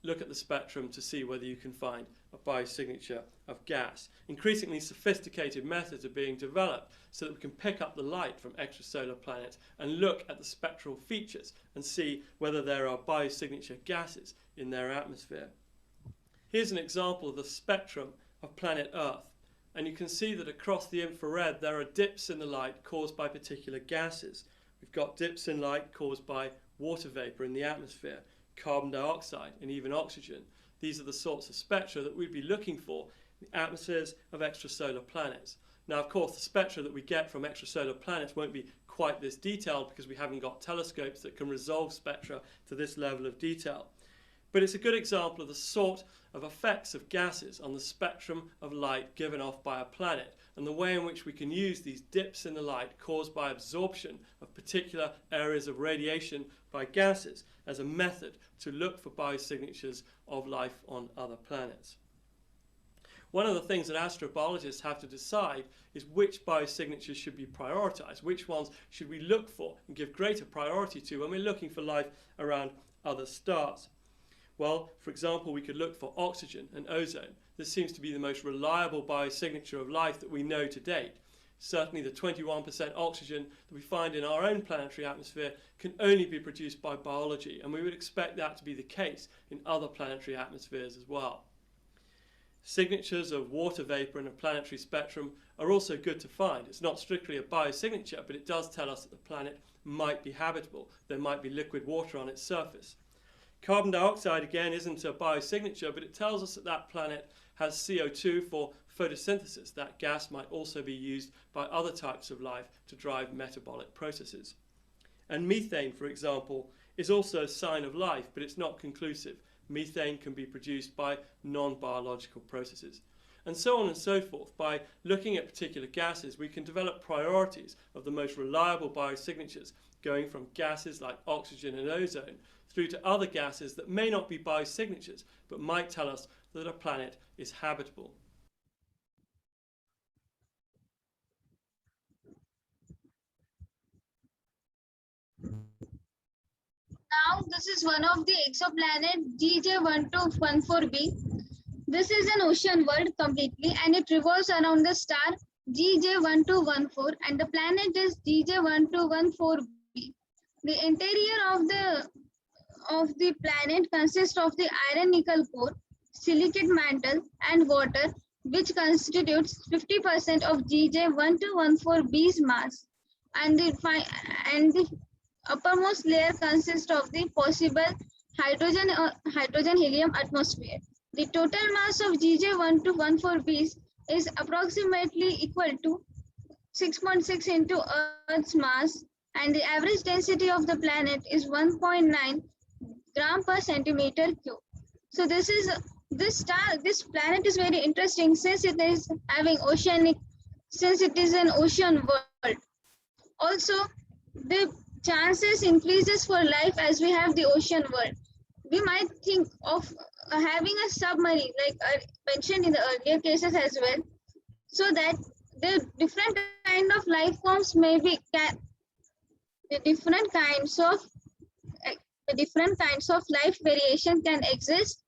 look at the spectrum to see whether you can find a biosignature of gas. Increasingly sophisticated methods are being developed so that we can pick up the light from extrasolar planets and look at the spectral features and see whether there are biosignature gases in their atmosphere. Here's an example of the spectrum of planet Earth, and you can see that across the infrared there are dips in the light caused by particular gases. We've got dips in light caused by water vapor in the atmosphere, carbon dioxide, and even oxygen. These are the sorts of spectra that we'd be looking for in the atmospheres of extrasolar planets. Now, of course, the spectra that we get from extrasolar planets won't be quite this detailed because we haven't got telescopes that can resolve spectra to this level of detail. but it's a good example of the sort of effects of gases on the spectrum of light given off by a planet, and the way in which we can use these dips in the light caused by absorption of particular areas of radiation by gases as a method to look for biosignatures of life on other planets. One of the things that astrobiologists have to decide is which biosignatures should be prioritized, which ones should we look for and give greater priority to when we're looking for life around other stars. Well, for example, we could look for oxygen and ozone. This seems to be the most reliable biosignature of life that we know to date. Certainly the 21% oxygen that we find in our own planetary atmosphere can only be produced by biology, and we would expect that to be the case in other planetary atmospheres as well. Signatures of water vapor in a planetary spectrum are also good to find. It's not strictly a biosignature, but it does tell us that the planet might be habitable. There might be liquid water on its surface. Carbon dioxide, again, isn't a biosignature, but it tells us that that planet has CO2 for photosynthesis. That gas might also be used by other types of life to drive metabolic processes. And methane, for example, is also a sign of life, but it's not conclusive. Methane can be produced by non-biological processes. And so on and so forth. By looking at particular gases, we can develop priorities of the most reliable biosignatures, going from gases like oxygen and ozone through to other gases that may not be biosignatures, but might tell us that a planet is habitable. Now, this is one of the exoplanet GJ1214b. This is an ocean world completely, and it revolves around the star GJ1214, and the planet is GJ1214b. The interior of the planet consists of the iron-nickel core, silicate mantle, and water, which constitutes 50% of GJ1214b's mass, and the uppermost layer consists of the possible hydrogen-helium atmosphere. The total mass of GJ1214b is approximately equal to 6.6 into Earth's mass, and the average density of the planet is 1.9 gram per centimeter cube. So this planet is very interesting since it is an ocean world. Also, the chances increases for life as we have the ocean world. We might think of having a submarine, like mentioned in the earlier cases as well, so that the different kind of life forms the different kinds of life variation can exist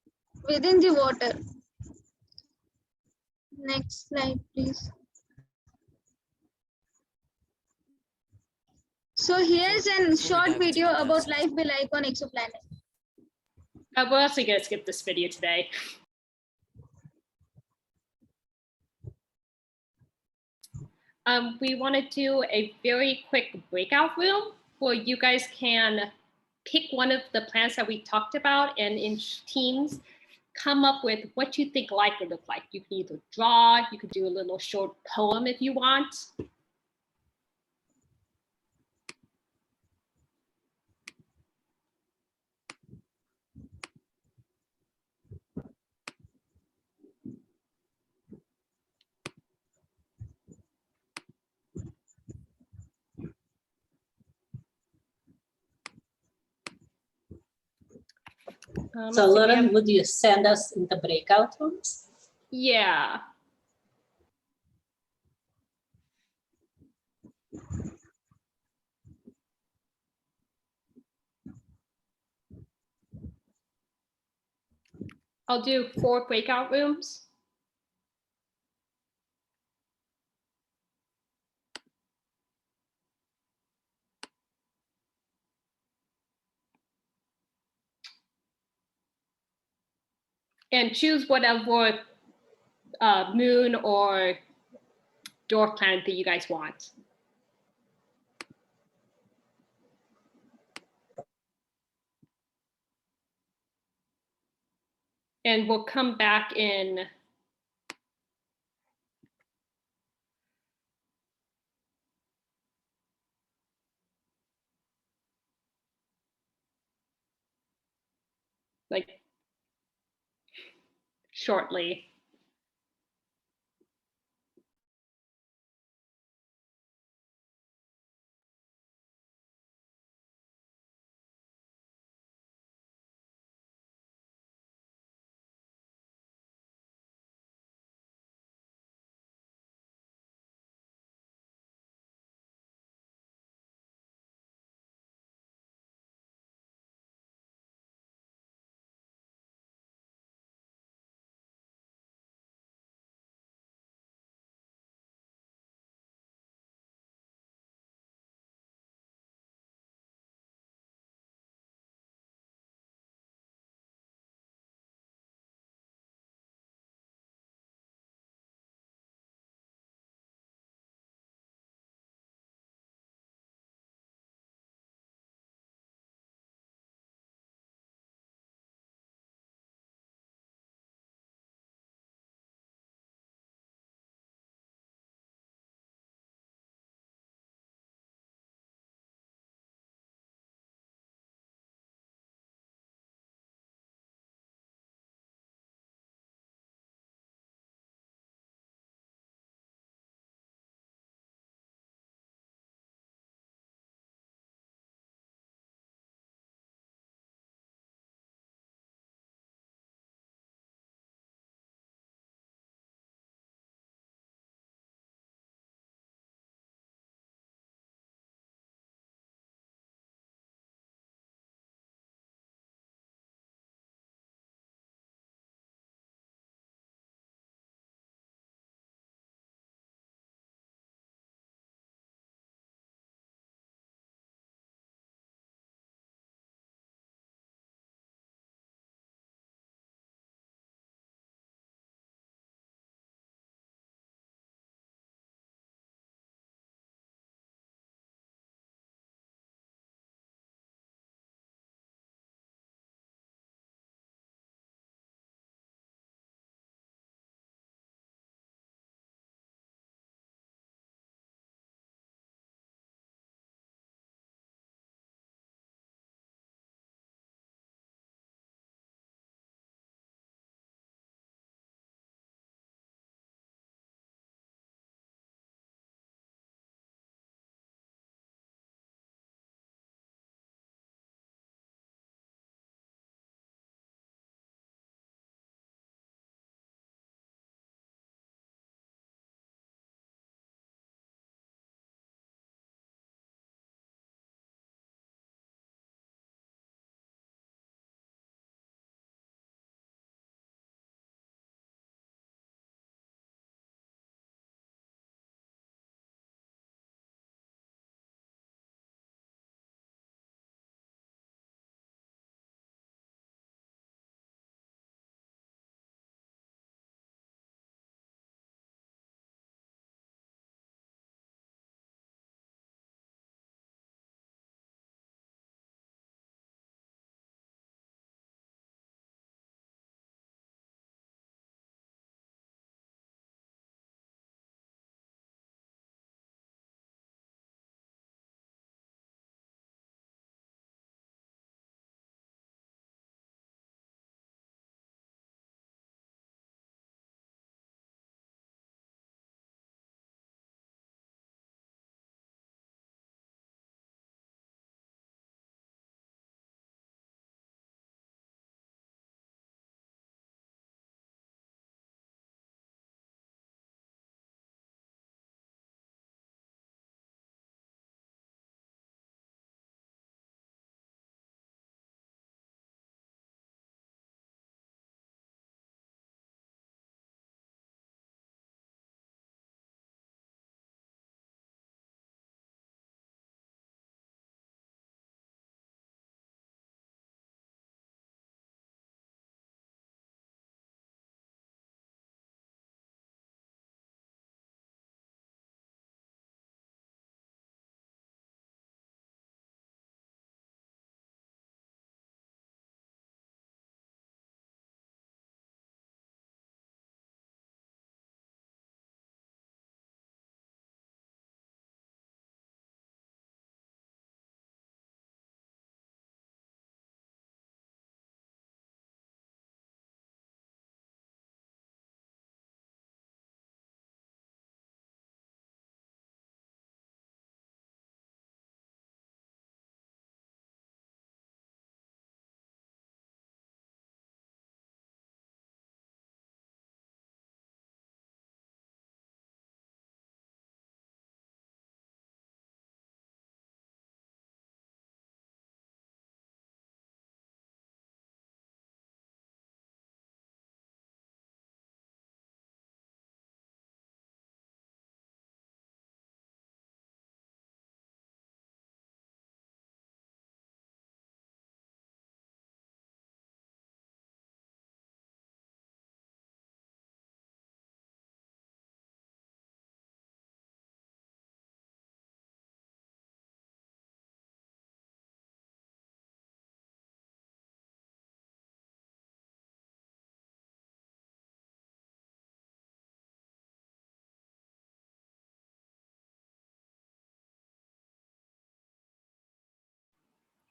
within the water. Next slide, please. So here's a short video about life be like on exoplanet. We're also going to skip this video today. We want to do a very quick breakout room where you guys can pick one of the plans that we talked about and in teams come up with what you think life would look like. You can either draw, you could do a little short poem if you want. So Lauren, would you send us in the breakout rooms? Yeah. I'll do 4 breakout rooms. And choose whatever moon or dwarf planet that you guys want. And we'll come back in like shortly.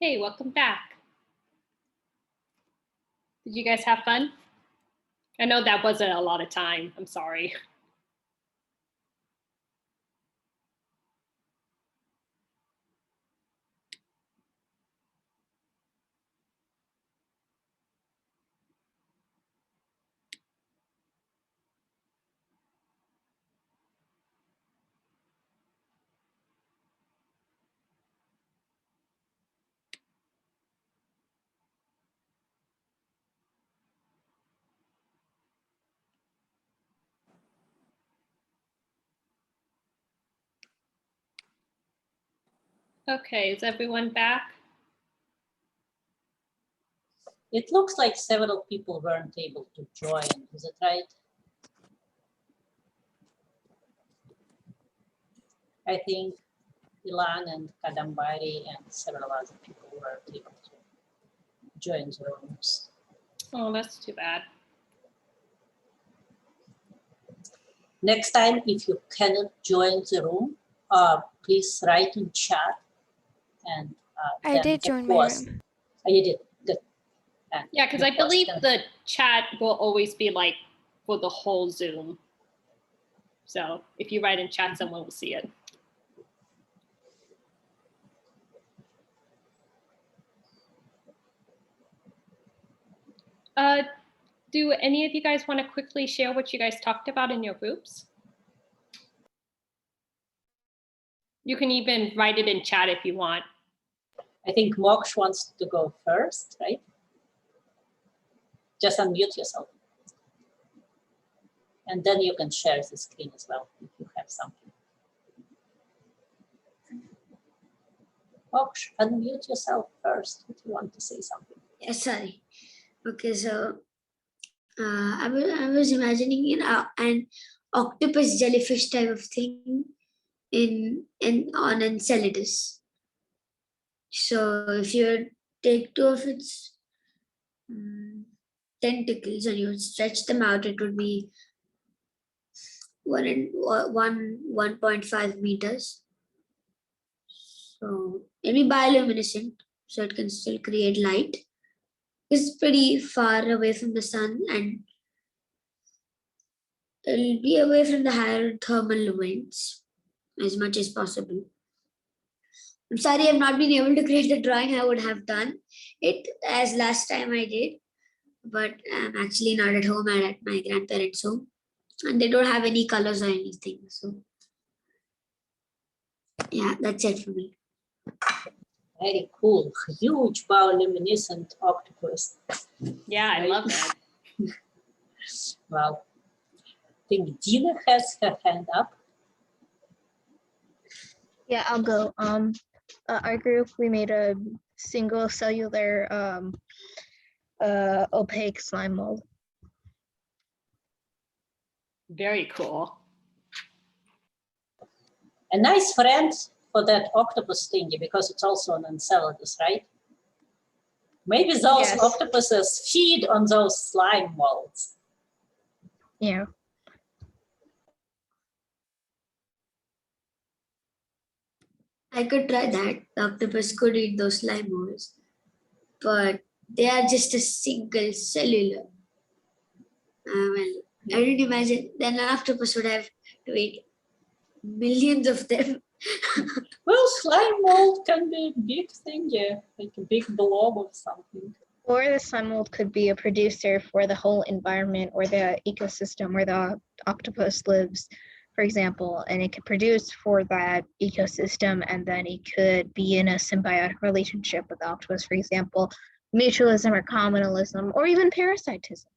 Hey, welcome back. Did you guys have fun? I know that wasn't a lot of time. I'm sorry. Okay, is everyone back? It looks like several people weren't able to join. Is it right? I think Ilan and Kadambari and several other people weren't able to join the rooms. Oh, that's too bad. Next time, if you cannot join the room, please write in chat. And I then did the join my host- room. Oh, you did, good. And Yeah, because the I believe host can- the chat will always be like for the whole Zoom. So if you write in chat, someone will see it. Do any of you guys want to quickly share what you guys talked about in your groups? You can even write it in chat if you want. I think Moksh wants to go first, right? Just unmute yourself. And then you can share the screen as well if you have something. Moksh, unmute yourself first if you want to say something. Yeah, sorry. Okay, so I was imagining an octopus jellyfish type of thing on Enceladus. So if you take two of its tentacles and you stretch them out, it would be 1.5 meters. So it'll be bioluminescent, so it can still create light. It's pretty far away from the sun and it'll be away from the higher thermal events as much as possible. I'm sorry I've not been able to create the drawing. I would have done it as last time I did, but I'm actually not at home. I'm at my grandparents' home and they don't have any colors or anything. So yeah, that's it for me. Very cool, huge bioluminescent octopus. Yeah, I love that. Well, I think Dina has her hand up. Yeah, I'll go. Our group, we made a single cellular opaque slime mold. Very cool. A nice friend for that octopus thingy because it's also an Enceladus, right? Maybe those Yes. octopuses feed on those slime molds. Yeah. I could try that. The octopus could eat those slime molds, but they are just a single cellular. Well, I didn't imagine then an octopus would have to eat millions of them. Well, slime mold can be a big thing, yeah, like a big blob of something. Or the slime mold could be a producer for the whole environment or the ecosystem where the octopus lives, for example, and it could produce for that ecosystem, and then it could be in a symbiotic relationship with the octopus, for example, mutualism or communalism, or even parasitism.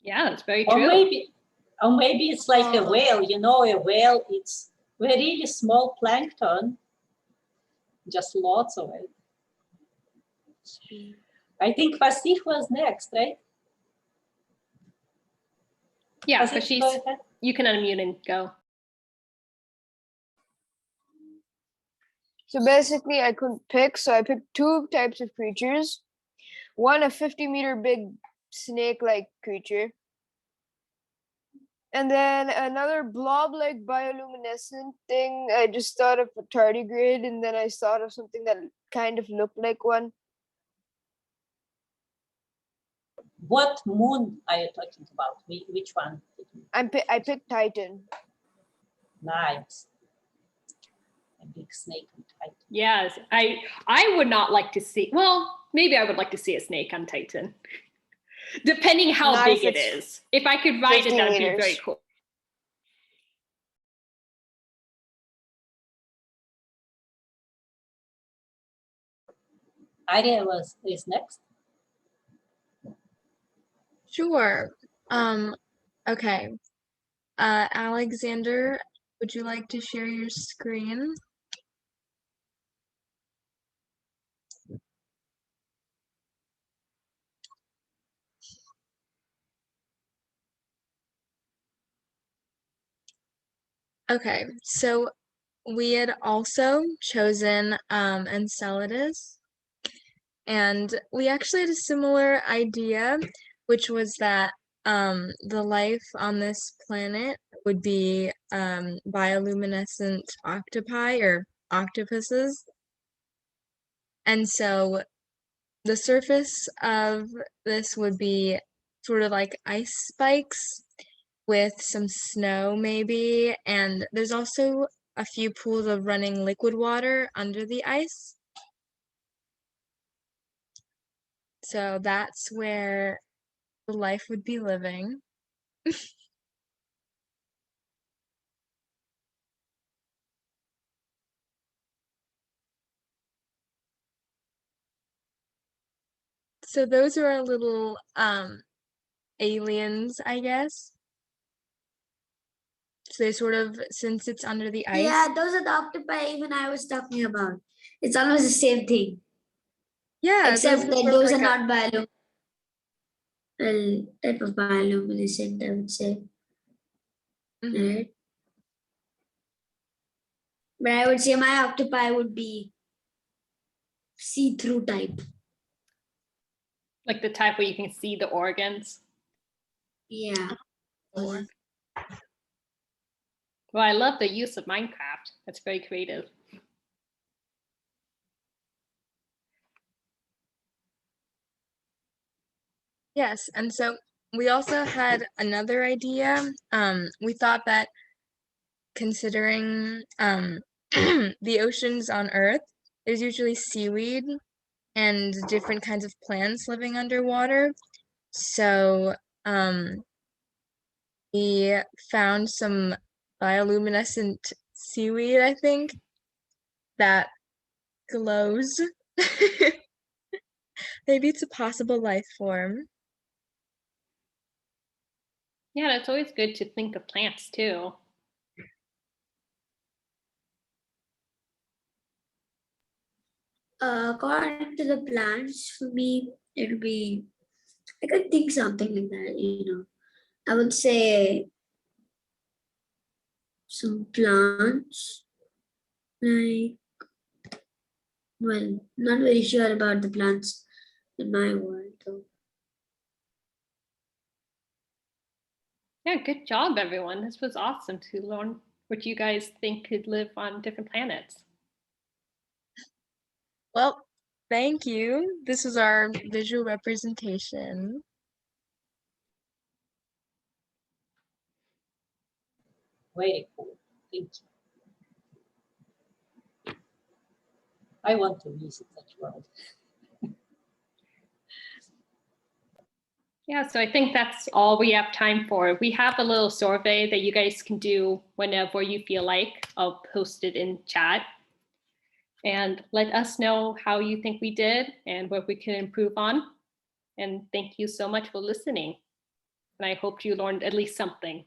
Yeah, that's very Or true. maybe it's like a whale, you know, a whale, it's really small plankton, just lots of it. I think Vasif was next, right? Yeah, Vasif, but she's, go ahead. you can unmute and go. So basically I couldn't pick, so I picked two types of creatures. One, a 50-meter big snake-like creature. And then another blob-like bioluminescent thing. I just thought of a tardigrade, and then I thought of something that kind of look like one. What moon are you talking about? Which one? I picked Titan. Nice. A big snake on Titan. Yes, I would not like to see, well, maybe I would like to see a snake on Titan. Depending how Not big if it it's is. If I could ride it, 50 that would be very meters. cool. Arya is next. Sure. Okay. Alexander, would you like to share your screen? Okay, so we had also chosen Enceladus, and we actually had a similar idea, which was that the life on this planet would be bioluminescent octopi or octopuses. And so the surface of this would be sort of like ice spikes with some snow maybe, and there's also a few pools of running liquid water under the ice. So that's where the life would be living. So those are our little aliens, I guess. So they sort of, since it's under the ice. Yeah, those are the octopi even I was talking about. It's almost the same thing. Yeah, Except that sort of those like are not type of bioluminescent, I would say. Mhm. Right? But I would say my octopi would be see-through type. Like the type where you can see the organs. Yeah. Well, I love the use of Minecraft. That's very creative. Yes, and so we also had another idea. We thought that considering the oceans on Earth, there's usually seaweed and different kinds of plants living underwater. So we found some bioluminescent seaweed, I think, that glows. Maybe it's a possible life form. Yeah, it's always good to think of plants too. According to the plants, for me, it'll be, I could think something like that, I would say some plants, like, well, not very sure about the plants in my world, though. Yeah, good job, everyone. This was awesome to learn what you guys think could live on different planets. Well, thank you. This is our visual representation. Very cool. Thank you. I want to visit that world. Yeah, so I think that's all we have time for. We have a little survey that you guys can do whenever you feel like. I'll post it in chat. And let us know how you think we did and what we can improve on. And thank you so much for listening. And I hope you learned at least something.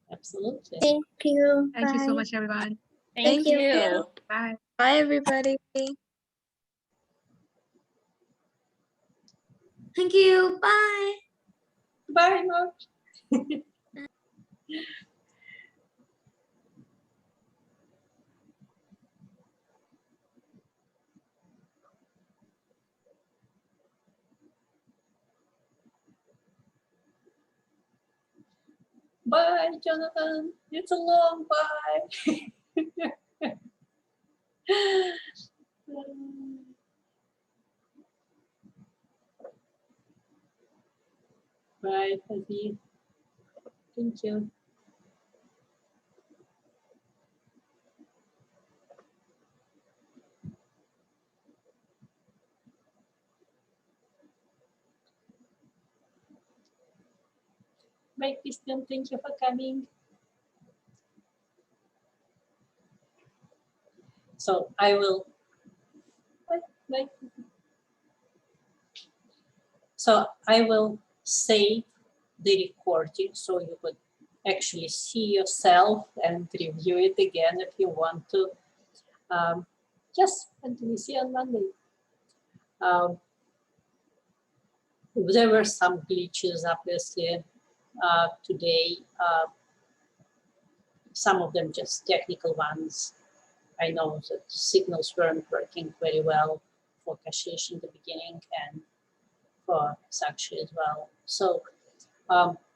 Absolutely. Thank you. Thank you so Bye. much, everyone. Thank you. Bye. Bye, everybody. Thank you. Bye. Bye, Mark. Bye, Jonathan. It's a long bye. Right, Aziz. Thank you. Bye, Christian. Thank you for coming. So I will. Bye. So I will save the recording so you could actually see yourself and review it again if you want to. Yes, and we see on Monday. There were some glitches, obviously, today. Some of them just technical ones. I know that signals weren't working very well for Kashish in the beginning and for Sakshi as well. So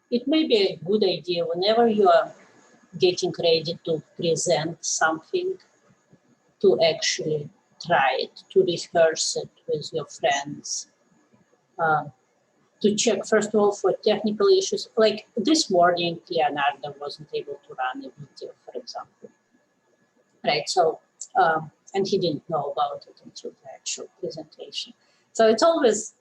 it may be a good idea whenever you are getting ready to present something to actually try it, to rehearse it with your friends, to check, first of all, for technical issues. Like this morning, Leonardo wasn't able to run a video, for example. Right, so, and he didn't know about it until the actual presentation. So it's always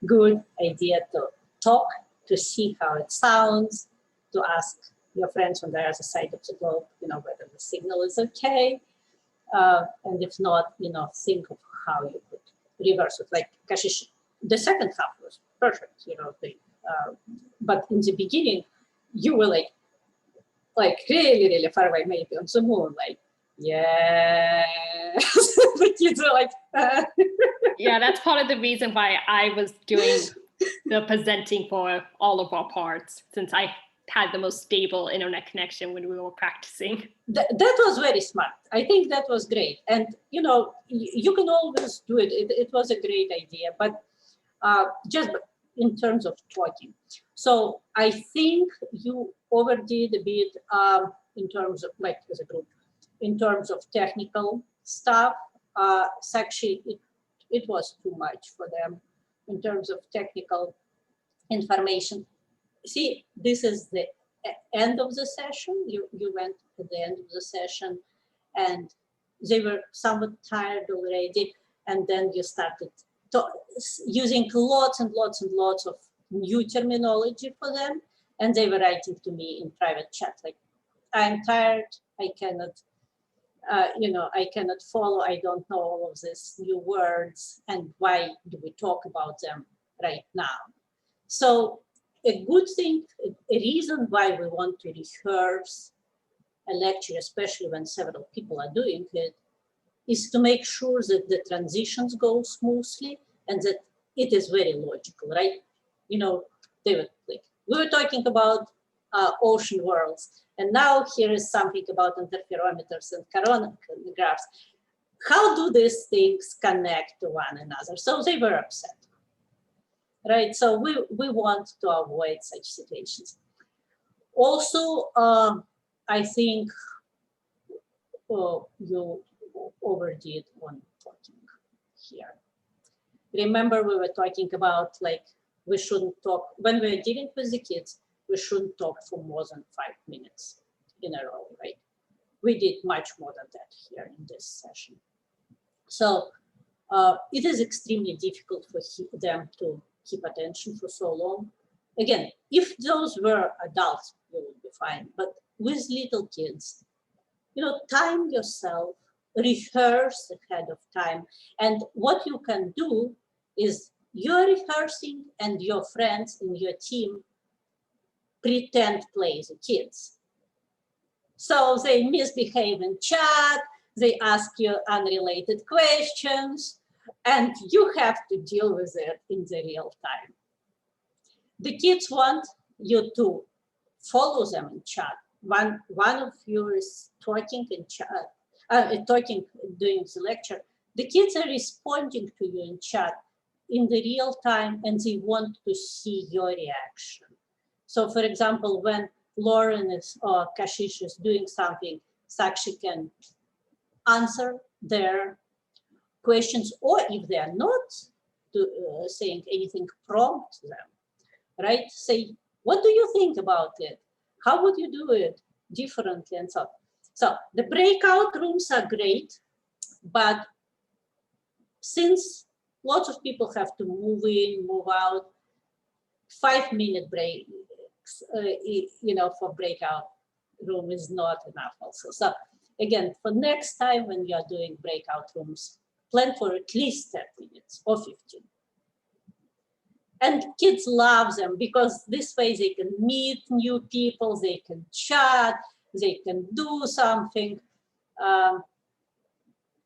good idea to talk, to see how it sounds, to ask your friends on the other side of the globe, whether the signal is okay. And if not, think of how you could reverse it. Like Kashish, the second half was perfect, but in the beginning, you were like really, really far away, maybe on the moon, like, yeah. The kids were like, Yeah, that's part of the reason why I was doing the presenting for all of our parts, since I had the most stable internet connection when we were practicing. That was very smart. I think that was great. And, you can always do it. It was a great idea, but just in terms of talking. So I think you overdid a bit in terms of, like, as a group, in terms of technical stuff. Actually, it was too much for them in terms of technical information. See, this is the end of the session. You went at the end of the session and they were somewhat tired already. And then you started using lots and lots and lots of new terminology for them. And they were writing to me in private chat, like, I'm tired, I cannot, I cannot follow, I don't know all of these new words, and why do we talk about them right now? So a good thing, a reason why we want to rehearse a lecture, especially when several people are doing it, is to make sure that the transitions go smoothly and that it is very logical, right? David, we were talking about ocean worlds, and now here is something about interferometers and coronagraphs. How do these things connect to one another? So they were upset, right? So we want to avoid such situations. Also, I think you overdid on talking here. Remember, we were talking about, like, we shouldn't talk, when we're dealing with the kids, we shouldn't talk for more than 5 minutes in a row, right? We did much more than that here in this session. So it is extremely difficult for them to keep attention for so long. Again, if those were adults, you would be fine. But with little kids, time yourself, rehearse ahead of time. And what you can do is you're rehearsing and your friends in your team pretend play the kids. So they misbehave in chat, they ask you unrelated questions, and you have to deal with it in the real time. The kids want you to follow them in chat. One of you is talking in chat, doing the lecture. The kids are responding to you in chat in the real time, and they want to see your reaction. So, for example, when Lauren or Kashish is doing something, Sakshi can answer their questions, or if they are not saying anything, prompt them. right? Say, what do you think about it? How would you do it differently and so on? So the breakout rooms are great, but since lots of people have to move in, move out, 5-minute breaks, for breakout room is not enough also. So again, for next time when you are doing breakout rooms, plan for at least 10 minutes or 15. And kids love them because this way they can meet new people, they can chat, they can do something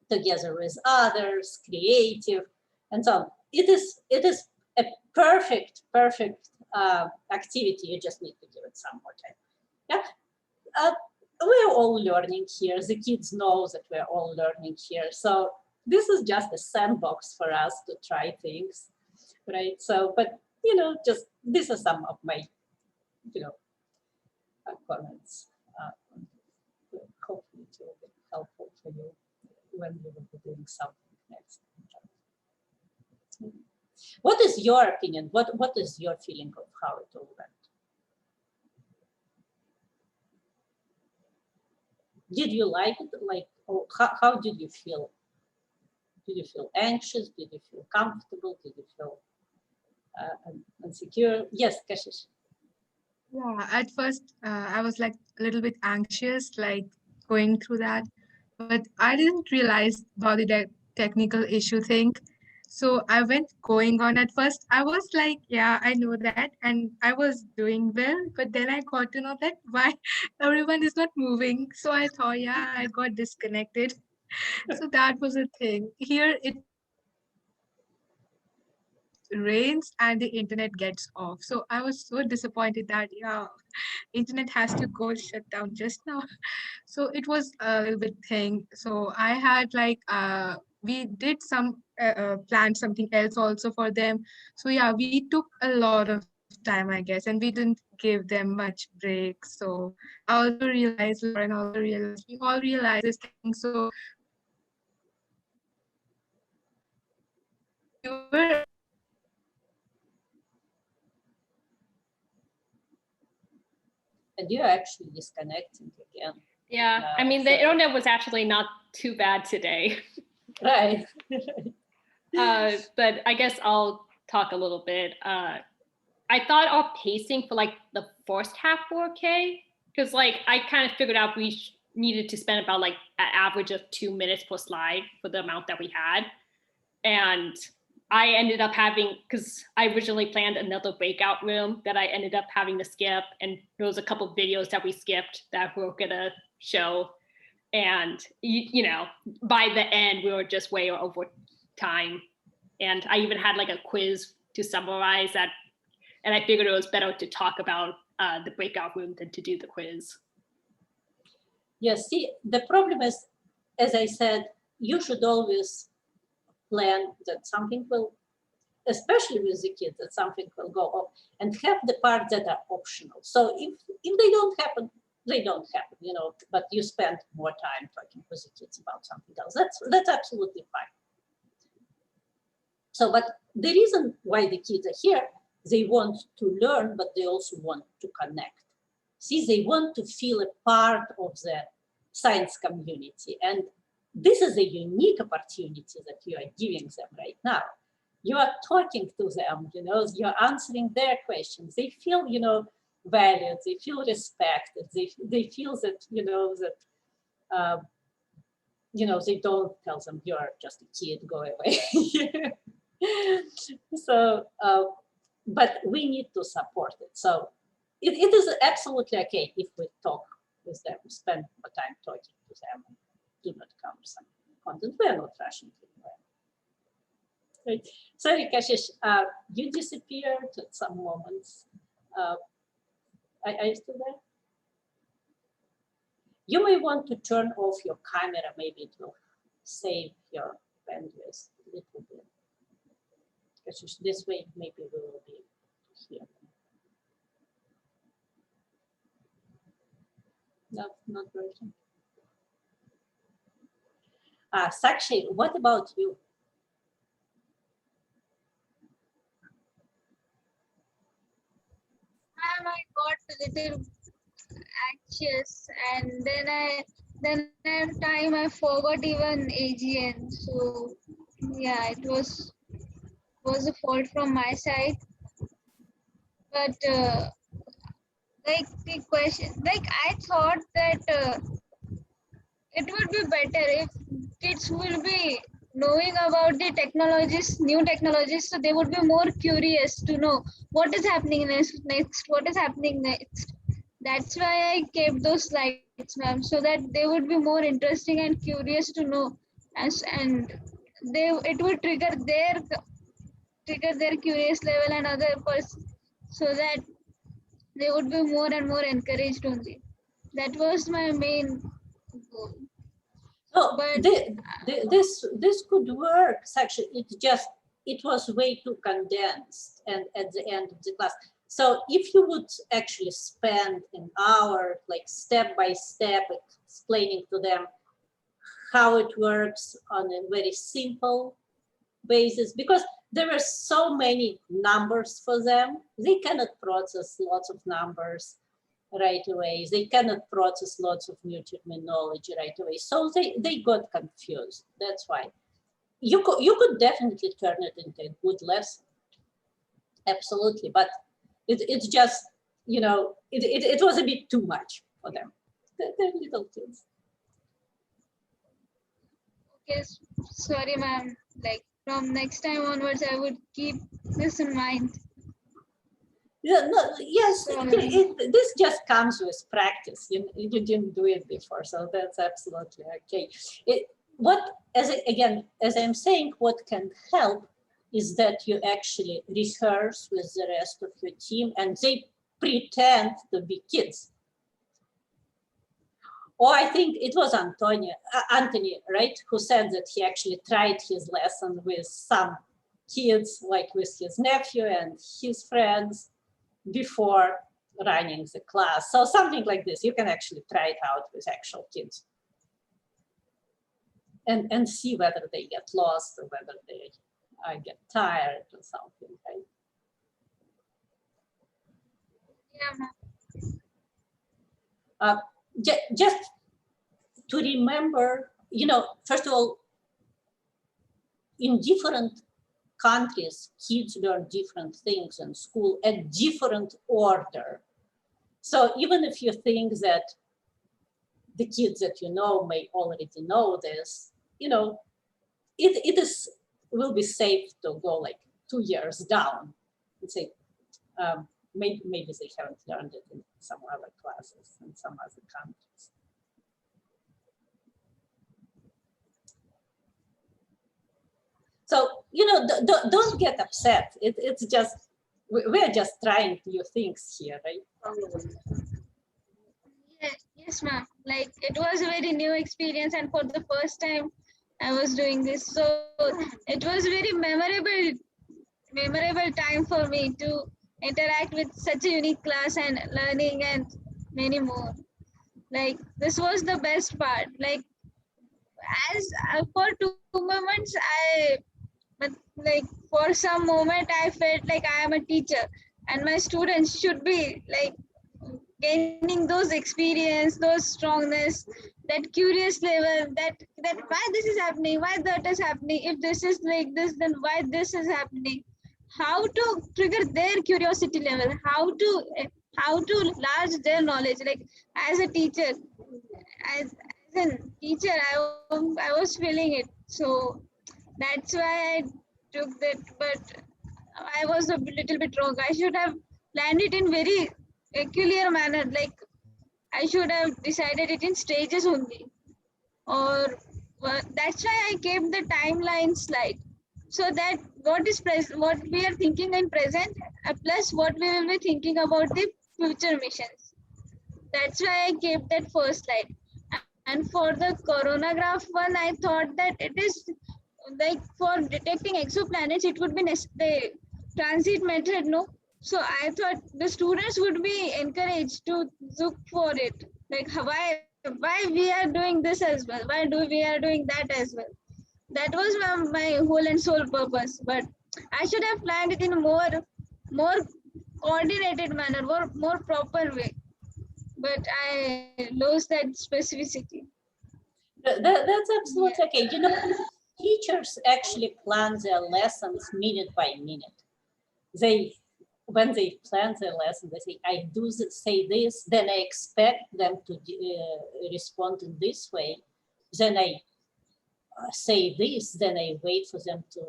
together with others, creative, and so on. It is a perfect activity. You just need to give it some more time. Yeah, we're all learning here. The kids know that we're all learning here. So this is just a sandbox for us to try things, right? So, but just these are some of my, comments. Hopefully it will be helpful for you when you will be doing something next. What is your opinion? What is your feeling of how it all went? Did you like it? Like, how did you feel? Did you feel anxious? Did you feel comfortable? Did you feel insecure? Yes, Kashish. Yeah, at first I was like a little bit anxious, like going through that, but I didn't realize about the technical issue thing. So I went going on. At first I was like, yeah, I know that, and I was doing well, but then I got to know that why everyone is not moving. So I thought, yeah, I got disconnected. So that was a thing. Here it rains and the internet gets off. So I was so disappointed that, yeah, internet has to go shut down just now. So it was a little bit thing. So I had like we did some plan something else also for them. So yeah, we took a lot of time, I guess, and we didn't give them much breaks. So I also realized, Lauren also realized, we all realized this thing. So we were And you're actually disconnecting again. Yeah, I mean, the internet was actually not too bad today. Right. But I guess I'll talk a little bit. I thought our pacing for like the first half were okay, because like I kind of figured out we needed to spend about like an average of 2 minutes per slide for the amount that we had. And I ended up having, because I originally planned another breakout room that I ended up having to skip. And there was a couple videos that we skipped that we were gonna show. And, by the end, we were just way over time. And I even had like a quiz to summarize that. And I figured it was better to talk about the breakout room than to do the quiz. Yes, see, the problem is, as I said, you should always plan that something will, especially with the kids, that something will go off, and have the parts that are optional. So if they don't happen, they don't happen, but you spend more time talking with the kids about something else. That's absolutely fine. So, but the reason why the kids are here, they want to learn, but they also want to connect. See, they want to feel a part of the science community. And this is a unique opportunity that you are giving them right now. You are talking to them, you're answering their questions. They feel, valued, they feel respected, they feel that, they don't tell them you're just a kid, go away. So, but we need to support it. So it is absolutely okay if we talk with them, spend more time talking to them, do not come some content. We are not rushing anywhere. Right. Sorry, Kashish, you disappeared at some moments. Are you still there? You may want to turn off your camera, maybe it will save your bandwidth a little bit. Kashish, this way, maybe we will be here. No, not working. Sakshi, what about you? I got a little anxious, and then at time I forgot even AGN. So yeah, it was a fault from my side. But like the question, like I thought that it would be better if kids will be knowing about the technologies, new technologies, so they would be more curious to know what is happening next, what is happening next. That's why I kept those slides, ma'am, so that they would be more interesting and curious to know, and they it would trigger their curious level and other person, so that they would be more and more encouraged only. That was my main goal. No, But this could work. Actually, it was way too condensed, and at the end of the class. So if you would actually spend an hour, like step by step, explaining to them how it works on a very simple basis, because there are so many numbers for them, they cannot process lots of numbers right away. They cannot process lots of new terminology right away. So they got confused. That's why. You could definitely turn it into a good lesson. Absolutely. But it's just, it was a bit too much for them. They're little kids. okay, sorry, ma'am. Like from next time onwards, I would keep this in mind. Yeah, no, yes, Sorry. this just comes with practice. You didn't do it before, so that's absolutely okay. As I'm saying, what can help is that you actually rehearse with the rest of your team and they pretend to be kids. Or I think it was Anthony, right, who said that he actually tried his lesson with some kids, like with his nephew and his friends, before running the class. So something like this, you can actually try it out with actual kids and see whether they get lost or whether they get tired or something, right? Yeah, ma'am. Just to remember, first of all, in different countries, kids learn different things in school at different order. So even if you think that the kids that you know may already know this, it will be safe to go like 2 years down and say, maybe they haven't learned it in some other classes in some other countries. So, don't get upset. It's just, we're just trying new things here, right? Yes, ma'am. Like it was a very new experience, and for the first time, I was doing this. So it was very memorable time for me to interact with such a unique class and learning and many more. Like this was the best part. Like as for 2 moments, but like for some moment I felt like I am a teacher and my students should be like gaining those experience, those strongness, that curious level, that why this is happening, why that is happening, if this is like this, then why this is happening, how to trigger their curiosity level, how to enlarge their knowledge. Like as a teacher, as a teacher, I was feeling it. So that's why I took that, but I was a little bit wrong. I should have planned it in very peculiar manner. Like I should have decided it in stages only. Or that's why I kept the timeline slide, so that what we are thinking in present, plus what we will be thinking about the future missions. That's why I kept that first slide. And for the coronagraph one, I thought that it is like for detecting exoplanets, it would be the transit method, no? So I thought the students would be encouraged to look for it. Like why we are doing this as well? Why do we are doing that as well? That was my whole and sole purpose. But I should have planned it in more coordinated manner, more proper way. But I lost that specificity. That's absolutely okay. You know, teachers actually plan their lessons minute by minute. When they plan their lesson, they say, I do say this, then I expect them to respond in this way. Then I say this, then I wait for them to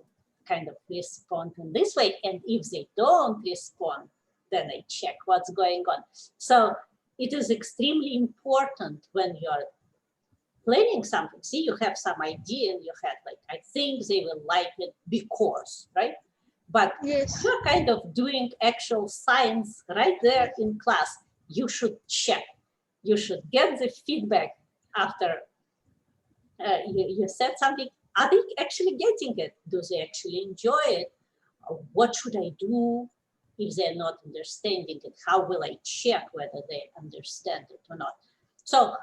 kind of respond in this way. And if they don't respond, then I check what's going on. So it is extremely important when you're planning something. See, you have some idea in your head, like, I think they will like it because, right? But Yes. you're kind of doing actual science right there in class. You should check. You should get the feedback after you said something. Are they actually getting it? Do they actually enjoy it? What should I do if they're not understanding it? How will I check whether they understand it or not? So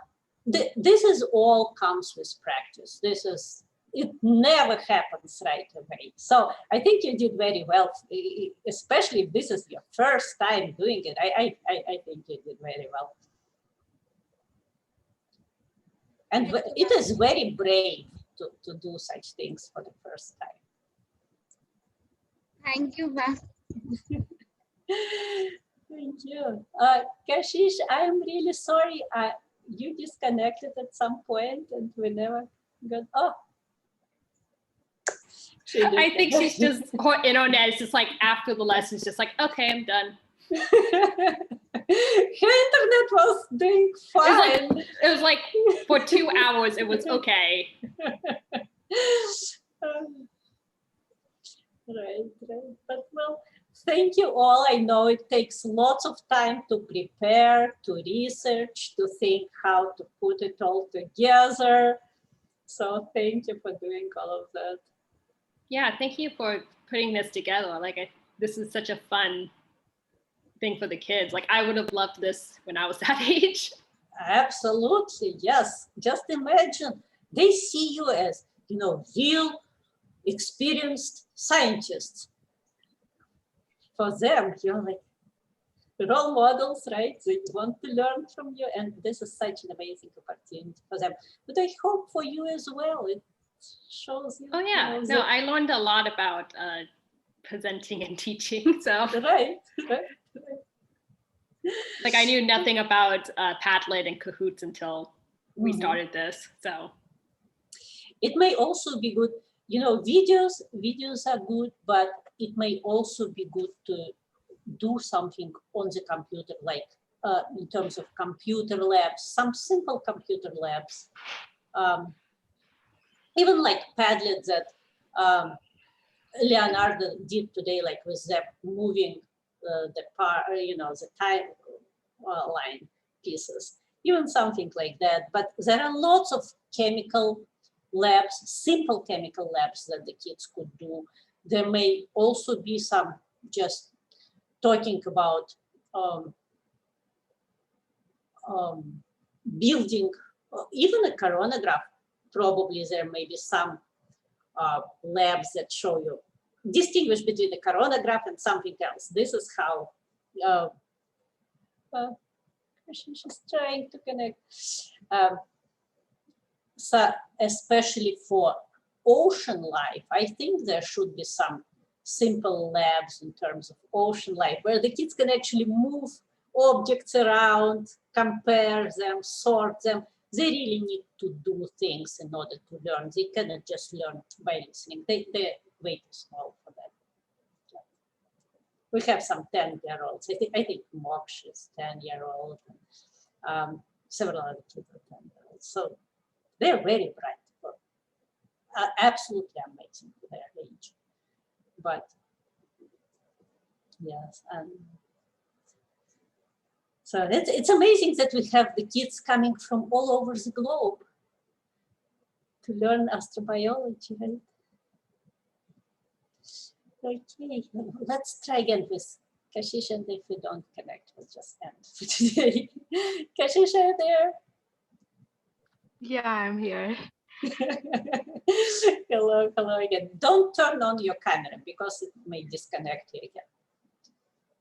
this is all comes with practice. It never happens right away. So I think you did very well, especially if this is your first time doing it. I think you did very well. And it is very brave to do such things for the first time. Thank you, ma'am. Thank you. Kashish, I'm really sorry. You disconnected at some point and we never got, oh. I think she's just, her internet is just like after the lesson, it's just like, okay, I'm done. Her internet was doing fine. It was like for 2 hours, it was okay. Right. But well, thank you all. I know it takes lots of time to prepare, to research, to think how to put it all together. So thank you for doing all of that. Yeah, thank you for putting this together. Like, this is such a fun thing for the kids. Like, I would have loved this when I was that age. Absolutely, yes. Just imagine, they see you as, real, experienced scientists. For them, you're like role models, right? They want to learn from you, and this is such an amazing opportunity for them. But I hope for you as well. It shows you. Oh yeah, no, I learned a lot about presenting and teaching. So right. Like, I knew nothing about Padlet and Kahoots until we started this. So it may also be good. Videos are good, but it may also be good to do something on the computer, like in terms of computer labs, some simple computer labs, even like Padlet that Leonardo did today, like with them moving the timeline pieces, even something like that. But there are lots of chemical labs, simple chemical labs that the kids could do. There may also be some just talking about building, even a coronagraph. Probably there may be some labs that show you, distinguish between the coronagraph and something else. This is how she's trying to connect. So especially for ocean life, I think there should be some simple labs in terms of ocean life where the kids can actually move objects around, compare them, sort them. They really need to do things in order to learn. They cannot just learn by listening. They're way too small for that. We have some 10-year-olds. I think Moksh is 10-year-old. Several other kids are 10-year-olds. So they're very bright, absolutely amazing for their age. But yes, so it's amazing that we have the kids coming from all over the globe to learn astrobiology, right? Okay, let's try again with Kashish, and if we don't connect, we'll just end for today. Kashish, are you there? Yeah, I'm here. Hello again. Don't turn on your camera because it may disconnect you again.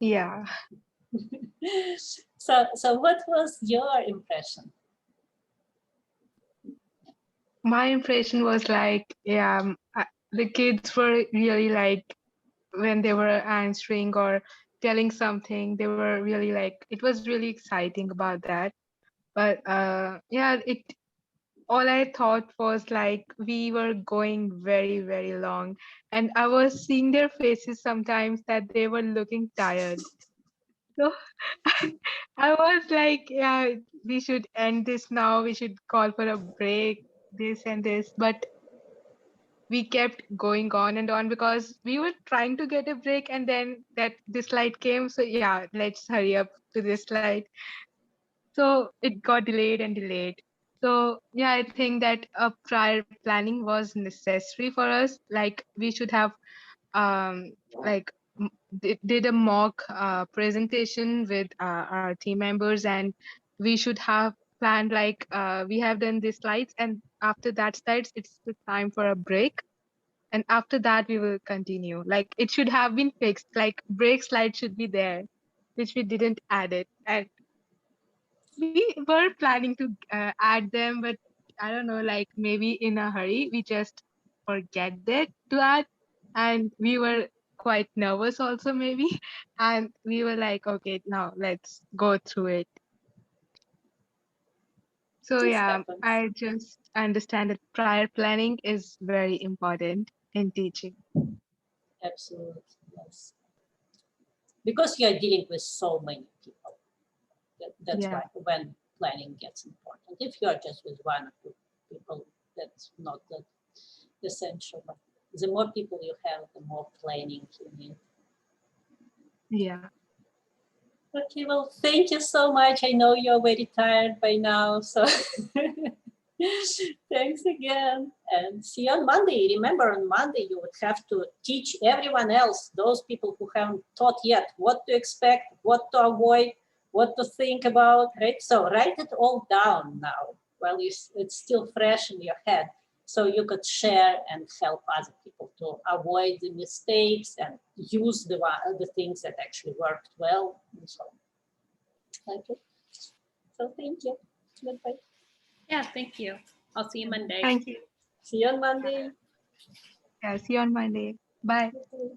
Yeah. So what was your impression? My impression was like, yeah, the kids were really like, when they were answering or telling something, they were really like, it was really exciting about that. But yeah, all I thought was like we were going very, very long. And I was seeing their faces sometimes that they were looking tired. So I was like, yeah, we should end this now. We should call for a break, this and this. But we kept going on and on because we were trying to get a break, and then this slide came. So yeah, let's hurry up to this slide. So it got delayed and delayed. So yeah, I think that a prior planning was necessary for us. Like we should have like did a mock presentation with our team members, and we should have planned like we have done these slides, and after that slides it's the time for a break, and after that we will continue. Like it should have been fixed, like break slide should be there, which we didn't add it. And we were planning to add them, but I don't know, like maybe in a hurry we just forget that to add, and we were quite nervous also maybe, and we were like, okay, now let's go through it. So This yeah, happens. I just understand that prior planning is very important in teaching. Absolutely, yes. Because you're dealing with so many people. That's Yeah. why when planning gets important. If you're just with one or two people, that's not that essential. But the more people you have, the more planning you need. Yeah. Okay, well, thank you so much. I know you're very tired by now, so thanks again. And see you on Monday. Remember, on Monday, you would have to teach everyone else, those people who haven't taught yet, what to expect, what to avoid, what to think about, right? So write it all down now while it's still fresh in your head, so you could share and help other people to avoid the mistakes and use the things that actually worked well and so on. Okay. So thank you. Goodbye. Yeah, thank you. I'll see you Monday. Thank you. See you on Monday. Yeah, see you on Monday. Bye. Okay.